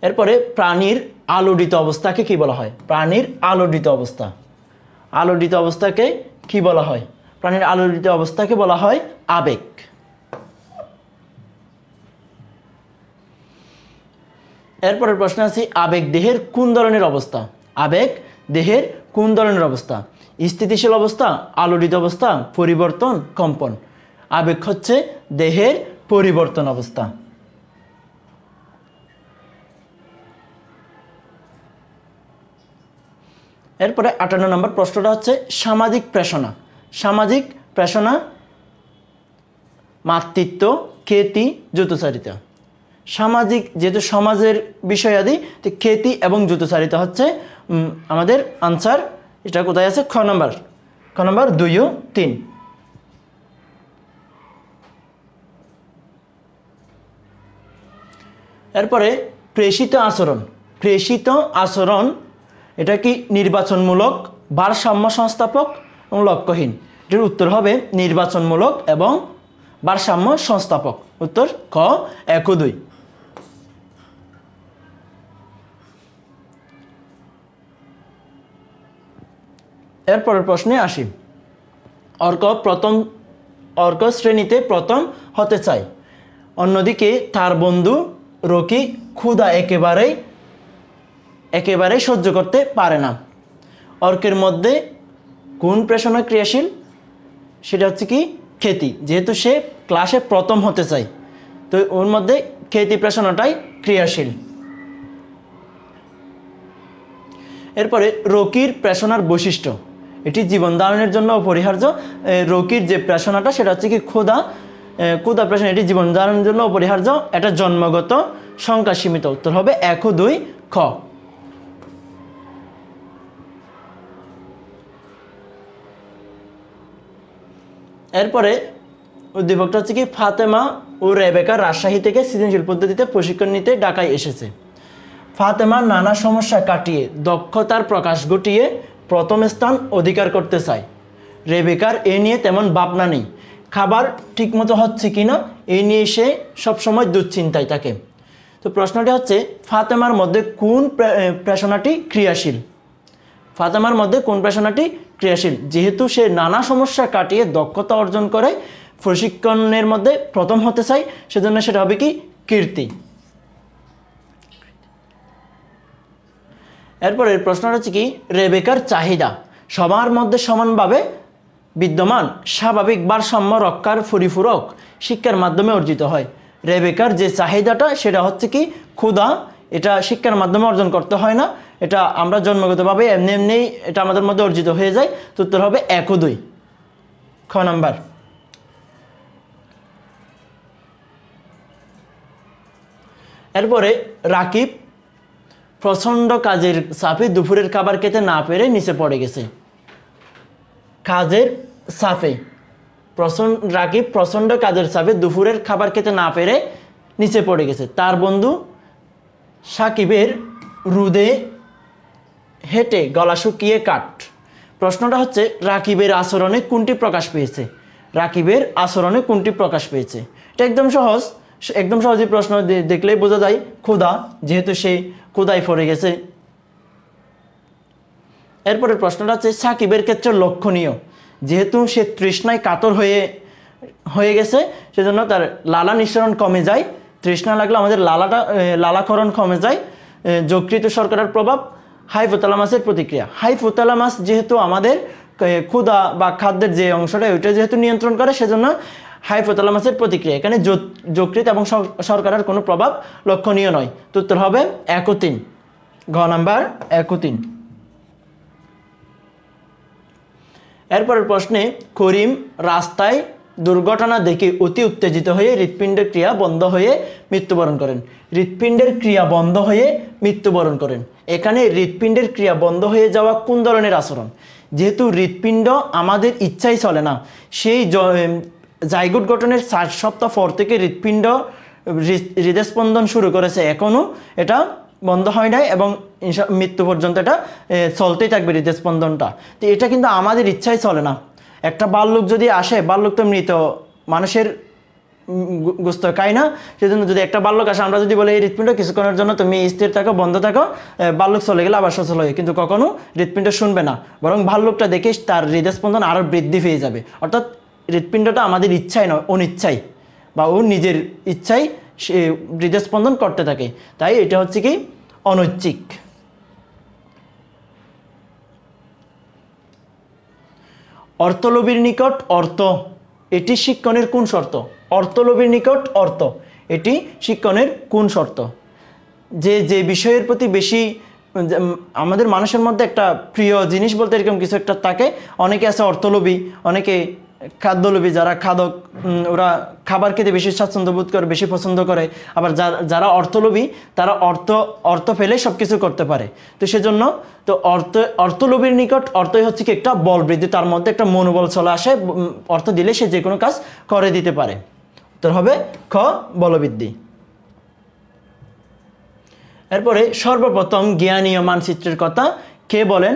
এরপরে প্রাণীর আলোড়িত অবস্থাকে কি বলা হয়? প্রাণীর আলোড়িত অবস্থা। আলোড়িত অবস্থাকে কি বলা হয়? প্রাণীর আলোড়িত অবস্থাকে বলা হয় আবেগ। এরপরের প্রশ্ন আছে আবেগ দেহের কোন ধরনের অবস্থা? আবেগ দেহের কোন ধরনের অবস্থা? স্থিতিশীল অবস্থা, আলোড়িত অবস্থা, পরিবর্তন, কম্পন। আবেগ হচ্ছে দেহের পরিবর্তন অবস্থা। এরপরে 58 নম্বর প্রশ্নটা হচ্ছে সামাজিক প্রেষণা। সামাজিক প্রেষণা মাতৃত্ব, খ্যাতি, যুতচারিতা। সামাজিক যেহেতু সমাজের বিষয়াদি, তো খ্যাতি এবং যুতচারিতা হচ্ছে আমাদের আনসার। এটা কোথায় আছে? খ নম্বর। খ নম্বর 2 ও 3। এরপরে প্রেষিত আচরণ। প্রেষিত আচরণ এটা কি নির্বাচনমূলক, ভারসাম্য সংস্থাপক এবং লক্ষ্যহীন? এটির উত্তর হবে নির্বাচনমূলক এবং ভারসাম্য সংস্থাপক। উত্তর ক 1 ও 2। এরপরের প্রশ্নে আসি। অর্ক শ্রেণীতে প্রথম হতে চায়, অন্যদিকে তার বন্ধু রকি ক্ষুধা একেবারেই সহ্য করতে পারে না। অর্কের মধ্যে কোন প্রেষণা ক্রিয়াশীল? সেটা হচ্ছে কি খ্যাতি। যেহেতু সে ক্লাসে প্রথম হতে চায়, তো ওর মধ্যে খ্যাতি প্রেষণাটাই ক্রিয়াশীল। এরপরে রকির প্রেষণার বৈশিষ্ট্য, এটি জীবন ধারণের জন্য অপরিহার্য। রকির যে প্রেষণাটা সেটা হচ্ছে কি ক্ষুধা প্রেষণা, এটি জীবন ধারণের জন্য অপরিহার্য। এটা জন্মগত, সংখ্যা সীমিত। উত্তর হবে 1 ও 2 খ। এরপরে উদ্দীপকটা হচ্ছে কি ফাতেমা ও রেবেকা রাজশাহী থেকে সৃজনশীল পদ্ধতিতে প্রশিক্ষণ নিতে ঢাকায় এসেছে। ফাতেমা নানা সমস্যা কাটিয়ে দক্ষতার প্রকাশ ঘটিয়ে প্রথম স্থান অধিকার করতে চায়। রেবেকার এ নিয়ে তেমন ভাবনা নেই, খাবার ঠিকমতো হচ্ছে কিনা এই নিয়ে সে সবসময় দুশ্চিন্তায় থাকে। তো প্রশ্নটি হচ্ছে ফাতেমার মধ্যে কোন প্রেষণাটি ক্রিয়াশীল? ফাতেমার মধ্যে কোন প্রেষণাটি ক্রিয়াশীল? যেহেতু সে নানা সমস্যা কাটিয়ে দক্ষতা অর্জন করে প্রশিক্ষণের মধ্যে প্রথম হতে চায়, সেজন্য সেটা হবে কি কীর্তি। এরপরের প্রশ্নটা হচ্ছে কি, রেবেকার চাহিদা সবার মধ্যে সমানভাবে বিদ্যমান স্বাভাবিক ভারসাম্য রক্ষার পরিপূরক শিক্ষার মাধ্যমে অর্জিত হয়। রেবেকার যে চাহিদাটা সেটা হচ্ছে কি ক্ষুধা, এটা শিক্ষার মাধ্যমে অর্জন করতে হয় না, এটা আমরা জন্মগতভাবে এমনি এমনি এটা আমাদের মধ্যে অর্জিত হয়ে যায়। তো উত্তর হবে 1 ও 2, খ নাম্বার। এরপরে রাকিব প্রচণ্ড কাজের চাপে দুপুরের খাবার খেতে না পেরে নিচে পড়ে গেছে। কাজের চাপে রাকিব প্রচণ্ড কাজের চাপে দুপুরের খাবার খেতে না পেরে নিচে পড়ে গেছে। তার বন্ধু সাকিবের রোদে হেঁটে গলা শুকিয়ে কাঠ। প্রশ্নটা হচ্ছে রাকিবের আচরণে কোনটি প্রকাশ পেয়েছে? রাকিবের আচরণে কোনটি প্রকাশ পেয়েছে? এটা একদম সহজ, একদম সহজই প্রশ্ন দেখলেই বোঝা যায় ক্ষুধা, যেহেতু সে ক্ষুধায় পড়ে গেছে। এরপরে প্রশ্নটা হচ্ছে সাকিবের ক্ষেত্রে লক্ষণীয়, যেহেতু সে তৃষ্ণায় কাতর হয়ে গেছে সেজন্য তার লালা নিঃসরণ কমে যায়। তৃষ্ণা লাগলে আমাদের লালাক্ষরণ কমে যায়। যকৃত শর্করার প্রভাব, হাইপোথ্যালামাসের প্রতিক্রিয়া। হাইপোথ্যালামাস যেহেতু আমাদের ক্ষুধা বা খাদ্যের যে অংশটা ওইটা যেহেতু নিয়ন্ত্রণ করে সেজন্য হাইপোথ্যালামাসের প্রতিক্রিয়া। এখানে যকৃত এবং শর্করার কোনো প্রভাব লক্ষণীয় নয়। তো উত্তর হবে 1 ও 3, ঘ নাম্বার 1 ও 3। এরপরের প্রশ্নে করিম রাস্তায় দুর্ঘটনা দেখে অতি উত্তেজিত হয়ে হৃৎপিণ্ডের ক্রিয়া বন্ধ হয়ে মৃত্যুবরণ করেন। হৃৎপিণ্ডের ক্রিয়া বন্ধ হয়ে মৃত্যুবরণ করেন। এখানে হৃৎপিণ্ডের ক্রিয়া বন্ধ হয়ে যাওয়া কোন ধরনের আচরণ? যেহেতু হৃৎপিণ্ড আমাদের ইচ্ছাই চলে না, সেই জাইগোট গঠনের 60 সপ্তাহ পর থেকে হৃৎপিণ্ড হৃদস্পন্দন শুরু করেছে, এখনও এটা বন্ধ হয় নাই এবং মৃত্যু পর্যন্ত এটা চলতেই থাকবে হৃদস্পন্দনটা। তো এটা কিন্তু আমাদের ইচ্ছাই চলে না। একটা বাল্যক যদি আসে, বাল্যক তো মৃত মানুষের গোস্ত খায় না, সেজন্য যদি একটা বাল্যক আসে আমরা যদি বলি এই হৃৎপিণ্ড কিছুক্ষণের জন্য তুমি স্থির থাকো, বন্ধ থাকো, বাল্যক চলে গেলে আবার সচল হয়, কিন্তু কখনো হৃৎপিণ্ড শুনবে না, বরং বাল্যকটা দেখে তার হৃদস্পন্দন আরও বৃদ্ধি পেয়ে যাবে। অর্থাৎ হৃৎপিণ্ডটা আমাদের ইচ্ছাই নয়, অনিচ্ছাই বা ও নিজের ইচ্ছাই সে হৃদস্পন্দন করতে থাকে, তাই এটা হচ্ছে কি অনৈচ্ছিক। অর্থলোভীর নিকট অর্থ, এটি শিক্ষণের কোন শর্ত? অর্থলোভীর নিকট অর্থ, এটি শিক্ষণের কোন শর্ত? যে বিষয়ের প্রতি বেশি আমাদের মানুষের মধ্যে একটা প্রিয় জিনিস বলতে এরকম কিছু একটা থাকে। অনেকে আছে অর্থলোভী, অনেকে খাদ্যলোভী, যারা খাদক, ওরা খাবার খেতে বেশি স্বাচ্ছন্দ্য বোধ করে, বেশি পছন্দ করে। আবার যারা অর্থলোভী তারা অর্থ ফেলে সব কিছু করতে পারে। তো সেজন্য তো অর্থলোভীর নিকট অর্থই হচ্ছে কি একটা বল বৃদ্ধি, তার মধ্যে একটা মনোবল চলে আসে, অর্থ দিলে সে যে কোনো কাজ করে দিতে পারে। উত্তর হবে খ, বলবৃদ্ধি। এরপরে সর্বপ্রথম জ্ঞানীয় মানচিত্রের কথা কে বলেন?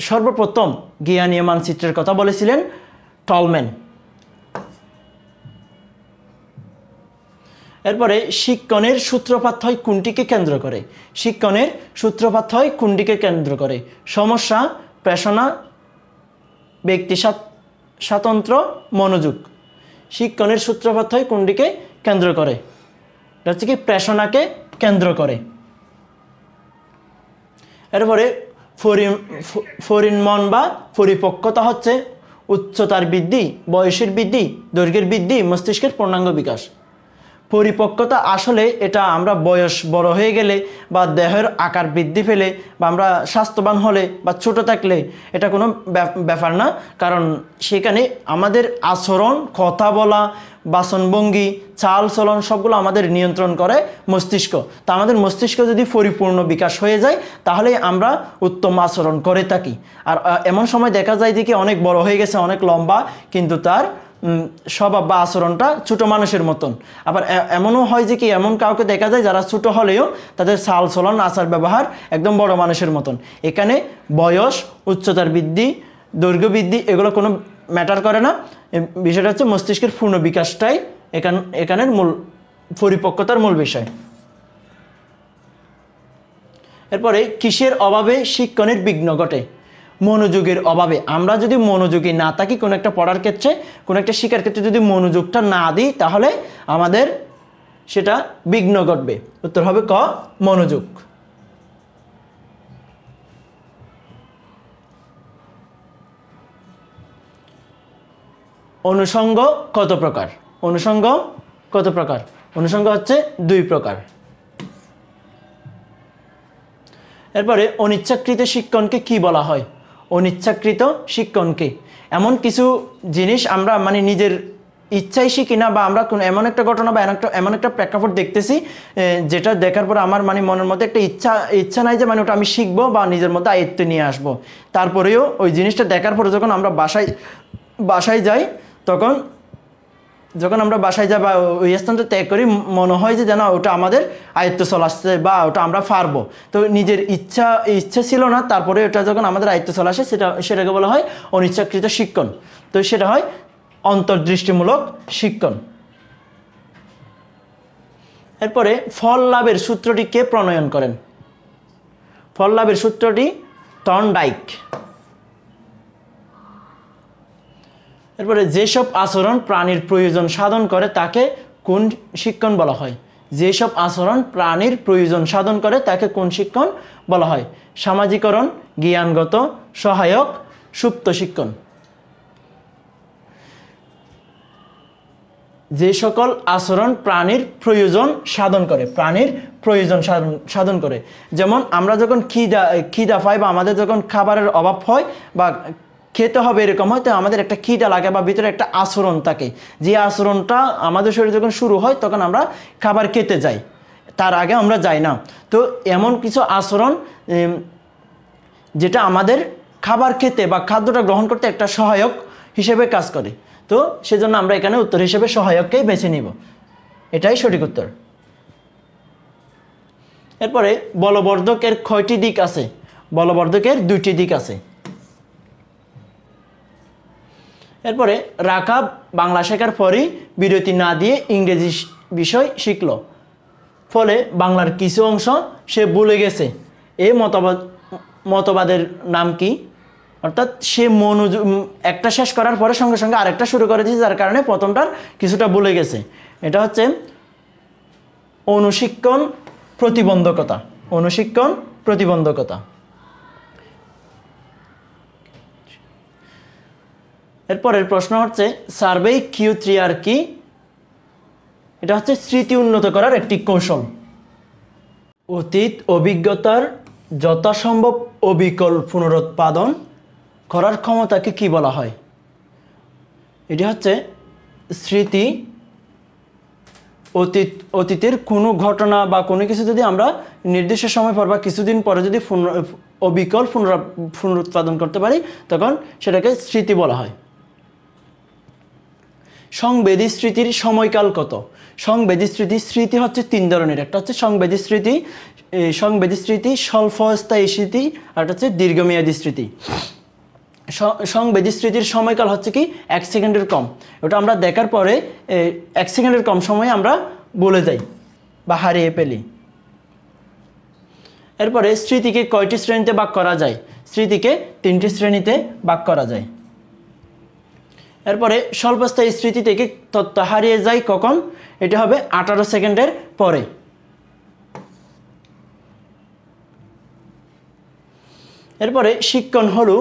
সর্বপ্রথম জ্ঞানীয় মানচিত্রের কথা বলেছিলেন টলম্যান। এরপরে শিক্ষণের সূত্রপাত হয় কোনটিকে কেন্দ্র করে? শিক্ষণের সূত্রপাত হয় কোনটিকে কেন্দ্র করে? সমস্যা, প্রেষণা, ব্যক্তি স্বাতন্ত্র্য, মনোযোগ। শিক্ষণের সূত্রপাত হয় কোনটিকে কেন্দ্র করে? এটা হচ্ছে কি প্রেষণাকে কেন্দ্র করে। এরপরে ফরিনমন বা পরিপক্কতা হচ্ছে উচ্চতার বৃদ্ধি, বয়সের বৃদ্ধি, দৈর্ঘ্যের বৃদ্ধি, মস্তিষ্কের পূর্ণাঙ্গ বিকাশ। পরিপক্কতা আসলে এটা আমরা বয়স বড় হয়ে গেলে বা দেহের আকার বৃদ্ধি পেলে বা আমরা স্বাস্থ্যবান হলে বা ছোট থাকলে এটা কোনো ব্যাপার না, কারণ সেখানে আমাদের আচরণ, কথা বলা, বাচনভঙ্গি, চাল চলন সবগুলো আমাদের নিয়ন্ত্রণ করে মস্তিষ্ক। তা আমাদের মস্তিষ্ক যদি পরিপূর্ণ বিকাশ হয়ে যায় তাহলে আমরা উত্তম আচরণ করে থাকি। আর এমন সময় দেখা যায় যে কি অনেক বড় হয়ে গেছে, অনেক লম্বা, কিন্তু তার স্বভাব বা আচরণটা ছোট মানুষের মতন। আবার এমনও হয় যে কি এমন কাউকে দেখা যায় যারা ছোট হলেও তাদের চাল চলন, আচার ব্যবহার একদম বড় মানুষের মতন। এখানে বয়স, উচ্চতার বৃদ্ধি, দৈর্ঘ্য বৃদ্ধি এগুলো কোনো ম্যাটার করে না। বিষয়টা হচ্ছে মস্তিষ্কের পূর্ণ বিকাশটাই এখানের মূল পরিপক্কতার মূল বিষয়। এরপরে কিসের অভাবে শিক্ষণের বিঘ্ন ঘটে? মনোযোগের অভাবে। আমরা যদি মনোযোগী না থাকি কোনো একটা পড়ার ক্ষেত্রে, কোনো একটা শিক্ষার ক্ষেত্রে যদি মনোযোগটা না দিই তাহলে আমাদের সেটা বিঘ্ন ঘটবে। উত্তর হবে ক, মনোযোগ। অনুষঙ্গ কত প্রকার? অনুষঙ্গ কত প্রকার? অনুষঙ্গ হচ্ছে 2 প্রকার। এরপরে অনিচ্ছাকৃত শিক্ষণকে কি বলা হয়? অনিচ্ছাকৃত শিক্ষণকে এমন কিছু জিনিস আমরা মানে নিজের ইচ্ছাই শিখি না, বা আমরা কোনো এমন একটা ঘটনা বা এমন একটা প্রেক্ষাপট দেখতেছি যেটা দেখার পর আমার মানে মনের মধ্যে একটা ইচ্ছা নাই যে মানে ওটা আমি শিখবো বা নিজের মধ্যে আয়ত্ত নিয়ে আসবো, তারপরেও ওই জিনিসটা দেখার পরে যখন আমরা বাসায় যাই, যখন আমরা বাসায় যাই বা ওই স্থানটা ত্যাগ করি, মনে হয় যে যেন ওটা আমাদের আয়ত্ত চলে আসছে বা ওটা আমরা পারবো। তো নিজের ইচ্ছা ছিল না, তারপরে ওটা যখন আমাদের আয়ত্ত চলে আসে সেটাকে বলা হয় অনিচ্ছাকৃত শিক্ষণ। তো সেটা হয় অন্তর্দৃষ্টিমূলক শিক্ষণ। এরপরে ফল লাভের সূত্রটি কে প্রণয়ন করেন? ফল লাভের সূত্রটি থর্নডাইক। এরপরে যেসব আচরণ প্রাণীর প্রয়োজন সাধন করে তাকে কোন শিক্ষণ বলা হয়? যেসব আচরণ প্রাণীর প্রয়োজন সাধন করে তাকে কোন শিক্ষণ বলা হয়? সামাজিকরণ, জ্ঞানগত, সহায়ক, সুপ্ত শিক্ষণ। যে সকল আচরণ প্রাণীর প্রয়োজন সাধন করে, প্রাণীর প্রয়োজন সাধন করে, যেমন আমরা যখন খিদা পাই বা আমাদের যখন খাবারের অভাব হয় বা খেতে হবে এরকম হয়, তো আমাদের একটা খিদা লাগে বা ভিতরে একটা আচরণ থাকে, যে আচরণটা আমাদের শরীরে যখন শুরু হয় তখন আমরা খাবার খেতে যাই, তার আগে আমরা যাই না। তো এমন কিছু আচরণ যেটা আমাদের খাবার খেতে বা খাদ্যটা গ্রহণ করতে একটা সহায়ক হিসেবে কাজ করে, তো সেজন্য আমরা এখানে উত্তর হিসেবে সহায়ককেই বেছে নিব, এটাই সঠিক উত্তর। এরপরে বলবর্ধকের কয়টি দিক আছে? বলবর্ধকের 2টি দিক আছে। এরপরে রাকাব বাংলা শেখার পরই বিরতি না দিয়ে ইংরেজি বিষয় শিখল, ফলে বাংলার কিছু অংশ সে ভুলে গেছে। এই মতবাদের নাম কি? অর্থাৎ সে একটা শেষ করার পরে সঙ্গে সঙ্গে আরেকটা শুরু করে দিয়েছে, যার কারণে প্রথমটার কিছুটা ভুলে গেছে। এটা হচ্ছে অনুশিক্ষণ প্রতিবন্ধকতা। অনুশিক্ষণ প্রতিবন্ধকতা। এরপরের প্রশ্ন হচ্ছে সার্ভেয়িক কিউ3আর কি? এটা হচ্ছে স্মৃতি উন্নত করার একটি কৌশল। অতীত অভিজ্ঞতার যথাসম্ভব অবিকল পুনরুৎপাদন করার ক্ষমতাকে কি বলা হয়? এটি হচ্ছে স্মৃতি। অতীতের কোনো ঘটনা বা কোনো কিছু যদি আমরা নির্দিষ্ট সময় পর বা কিছুদিন পরে যদি অবিকল পুনরুৎপাদন করতে পারি, তখন সেটাকে স্মৃতি বলা হয়। সংবেদী স্মৃতির সময়কাল কত? সংবেদী স্মৃতি হচ্ছে 3 ধরনের। একটা হচ্ছে সংবেদী স্মৃতি, স্বল্পস্থায়ী স্মৃতি, আর একটা হচ্ছে দীর্ঘমেয়াদী স্মৃতি। সংবেদী স্মৃতির সময়কাল হচ্ছে কি 1 সেকেন্ডের কম। ওটা আমরা দেখার পরে 1 সেকেন্ডের কম সময়ে আমরা ভুলে যাই বা হারিয়ে ফেলি। এরপরে স্মৃতিকে কয়টি শ্রেণীতে ভাগ করা যায়? স্মৃতিকে 3টি শ্রেণীতে ভাগ করা যায়। এরপরে স্বল্পস্থায়ী স্মৃতি থেকে তথ্য হারিয়ে যায় কখন? এটা হবে 18 সেকেন্ডের পরে। এরপরে শিক্ষণ হলো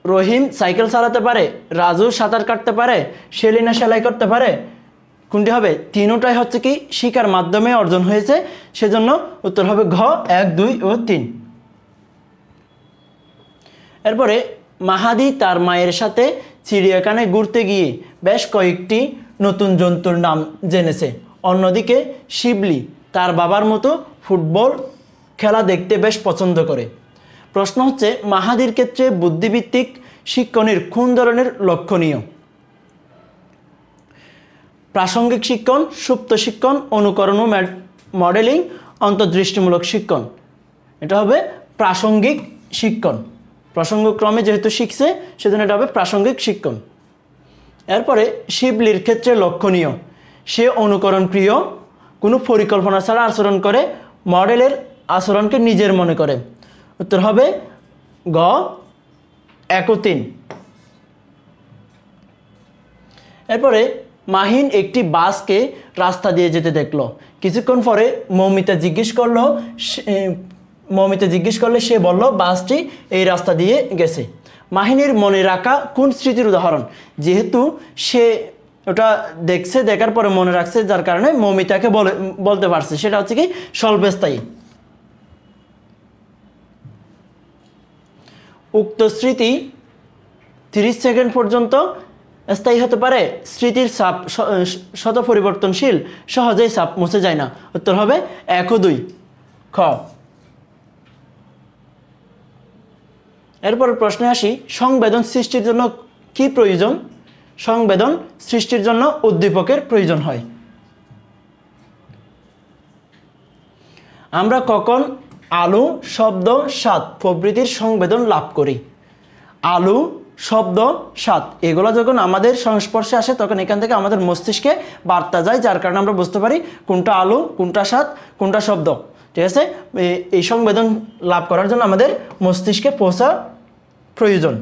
রহিম সাইকেল চালাতে পারে, রাজু সাঁতার কাটতে পারে, সেলিনা সেলাই করতে পারে, কোনটি হবে? তিনটাই হচ্ছে কি শিক্ষার মাধ্যমে অর্জন হয়েছে, সেজন্য উত্তর হবে ঘ 1, 2 ও 3। এরপরে মাহাদি তার মায়ের সাথে চিড়িয়াখানায় ঘুরতে গিয়ে বেশ কয়েকটি নতুন জন্তুর নাম জেনেছে। অন্যদিকে শিবলি তার বাবার মতো ফুটবল খেলা দেখতে বেশ পছন্দ করে। প্রশ্ন হচ্ছে মাহাদির ক্ষেত্রে বুদ্ধিভিত্তিক শিক্ষণের কোন ধরনের লক্ষণীয়? প্রাসঙ্গিক শিক্ষণ, সুপ্ত শিক্ষণ, অনুকরণ ও মডেলিং, অন্তর্দৃষ্টিমূলক শিক্ষণ। এটা হবে প্রাসঙ্গিক শিক্ষণ। প্রসঙ্গক্রমে যেহেতু শিখছে সেজন্য এটা হবে প্রাসঙ্গিক শিক্ষণ। এরপরে শিবলির ক্ষেত্রে লক্ষণীয়, সে অনুকরণ প্রিয়, কোনো পরিকল্পনা ছাড়া আচরণ করে, মডেলের আচরণকে নিজের মনে করে। উত্তর হবে গ 1 ও 3। এরপরে মাহিন একটি বাসকে রাস্তা দিয়ে যেতে দেখলো। কিছুক্ষণ পরে মৌমিতা জিজ্ঞেস করলে সে বলল বাসটি এই রাস্তা দিয়ে গেছে। মাহিনীর মনে রাখা কোন স্মৃতির উদাহরণ? যেহেতু সে ওটা দেখছে, দেখার পরে মনে রাখছে, যার কারণে মৌমিতাকে বলতে পারছে, সেটা হচ্ছে কি স্বল্পস্থায়ী। উক্ত স্মৃতি 30 সেকেন্ড পর্যন্ত স্থায়ী হতে পারে। স্মৃতির চাপ শত পরিবর্তনশীল, সহজেই চাপ মুছে যায় না। উত্তর হবে 1 ও 2 খ। এরপর প্রশ্নে আসি, সংবেদন সৃষ্টির জন্য কি প্রয়োজন? সংবেদন সৃষ্টির জন্য উদ্দীপকের প্রয়োজন হয়। আমরা কখন আলো, শব্দ, স্বাদ প্রভৃতির সংবেদন লাভ করি? আলো, শব্দ, স্বাদ এগুলো যখন আমাদের সংস্পর্শে আসে তখন এখান থেকে আমাদের মস্তিষ্কে বার্তা যায়, যার কারণে আমরা বুঝতে পারি কোনটা আলো, কোনটা স্বাদ, কোনটা শব্দ। ঠিক আছে, এই সংবেদন লাভ করার জন্য আমাদের মস্তিষ্কে পৌঁছা প্রয়োজন।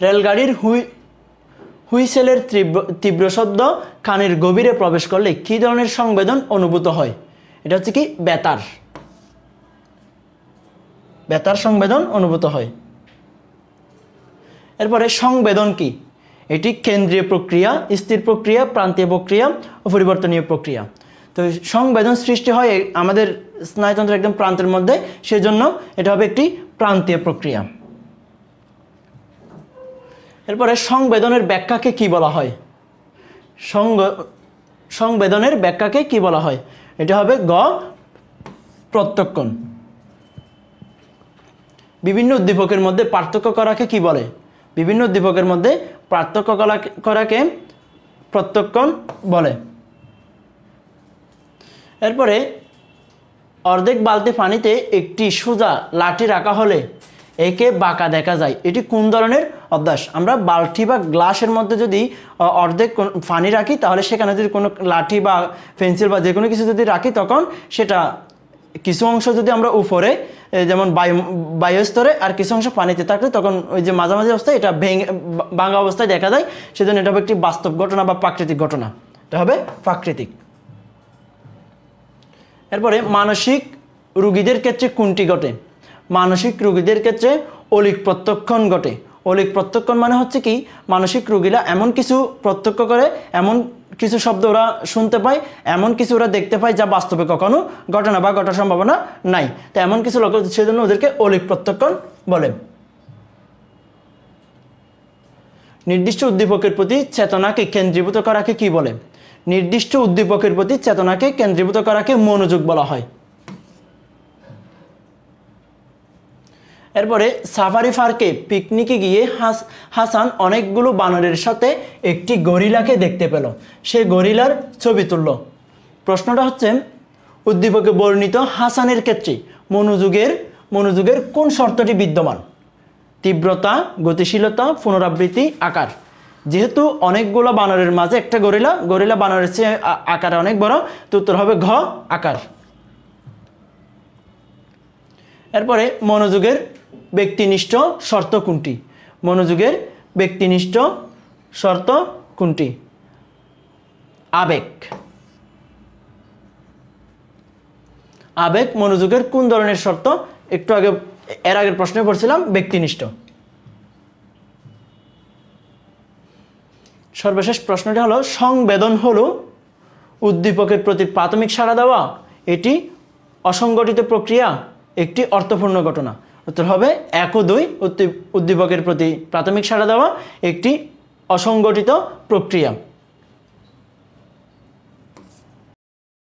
রেলগাড়ির হুইসেলের তীব্র শব্দ কানের গভীরে প্রবেশ করলে কী ধরনের সংবেদন অনুভূত হয়? এটা হচ্ছে কি বেতার, বেতার সংবেদন অনুভূত হয়। এরপরে সংবেদন কি? এটি কেন্দ্রীয় প্রক্রিয়া, স্থির প্রক্রিয়া, প্রান্তীয় প্রক্রিয়া ও পরিবর্তনীয় প্রক্রিয়া। তো সংবেদন সৃষ্টি হয় আমাদের স্নায়ুতন্ত্রের একদম প্রান্তের মধ্যে, সেজন্য এটা হবে একটি প্রান্তীয় প্রক্রিয়া। এরপরে সংবেদনের ব্যাখ্যাকে কি বলা হয়? সংবেদনের ব্যাখ্যাকে কি বলা হয়? এটা হবে গ প্রত্যক্ষণ। বিভিন্ন উদ্দীপকের মধ্যে পার্থক্য করাকে কি বলে? বিভিন্ন উদ্দীপকের মধ্যে পার্থক্য করাকে প্রত্যক্ষণ বলে। এরপরে অর্ধেক বালতি পানিতে একটি সোজা লাঠি রাখা হলে একে বাঁকা দেখা যায়, এটি কোন ধরনের অভ্যাস? আমরা বালতি বা গ্লাসের মধ্যে যদি অর্ধেক পানি রাখি, তাহলে সেখানে যদি কোনো লাঠি বা পেন্সিল বা যে কোনো কিছু যদি রাখি, তখন সেটা কিছু অংশ যদি আমরা উপরে যেমন বায়ুস্তরে আর কিছু অংশ পানিতে থাকলে তখন ওই যে মাঝামাঝি অবস্থায় এটা ভাঙা অবস্থায় দেখা যায়, সেজন্য এটা হবে একটি বাস্তব ঘটনা বা প্রাকৃতিক ঘটনা। এটা হবে প্রাকৃতিক। এরপরে মানসিক রোগীদের ক্ষেত্রে কোনটি ঘটে? মানসিক রোগীদের ক্ষেত্রে অলিক প্রত্যক্ষণ ঘটে। অলিক প্রত্যক্ষণ মানে হচ্ছে কি, মানসিক রোগীরা এমন কিছু প্রত্যক্ষ করে, এমন কিছু শব্দ ওরা শুনতে পায়, এমন কিছু ওরা দেখতে পায় যা বাস্তবে কখনো ঘটনা বা ঘটার সম্ভাবনা নাই। তো এমন কিছু লোক, সেজন্য ওদেরকে অলিক প্রত্যক্ষণ বলে। নির্দিষ্ট উদ্দীপকের প্রতি চেতনাকে কেন্দ্রীভূত করাকে কি বলে? নির্দিষ্ট উদ্দীপকের প্রতি চেতনাকে কেন্দ্রীভূত করাকে মনোযোগ বলা হয়। এরপরে সাফারি পার্কে পিকনিকে গিয়ে হাসান অনেকগুলো বানরের সাথে একটি গরিলাকে দেখতে পেল। সে গরিলার ছবি তুলল। প্রশ্নটা হচ্ছে, উদ্দীপকে বর্ণিত হাসানের ক্ষেত্রে মনোযোগের কোন শর্তটি বিদ্যমান? তীব্রতা, গতিশীলতা, পুনরাবৃত্তি, আকার। যেহেতু অনেকগুলো বানরের মাঝে একটা গরিলা বানরের চেয়ে আকারে অনেক বড়, তো উত্তর হবে ঘ আকার। এরপরে মনোযোগের ব্যক্তিনিষ্ঠ শর্ত কোনটি? মনোযোগের ব্যক্তিনিষ্ঠ শর্ত কোনটি? আবেগ। আবেগ মনোযোগের কোন ধরনের শর্ত? একটু আগে এর আগের প্রশ্নে পড়ছিলাম ব্যক্তিনিষ্ঠ। সর্বশেষ প্রশ্নটি হলো, সংবেদন হলো উদ্দীপকের প্রতি প্রাথমিক সাড়া দেওয়া, এটি অসংগঠিত প্রক্রিয়া, একটি অর্থপূর্ণ ঘটনা। উত্তর হবে 1 ও 2। উদ্দীপকের প্রতি প্রাথমিক সাড়া দেওয়া একটি অসংগঠিত প্রক্রিয়া।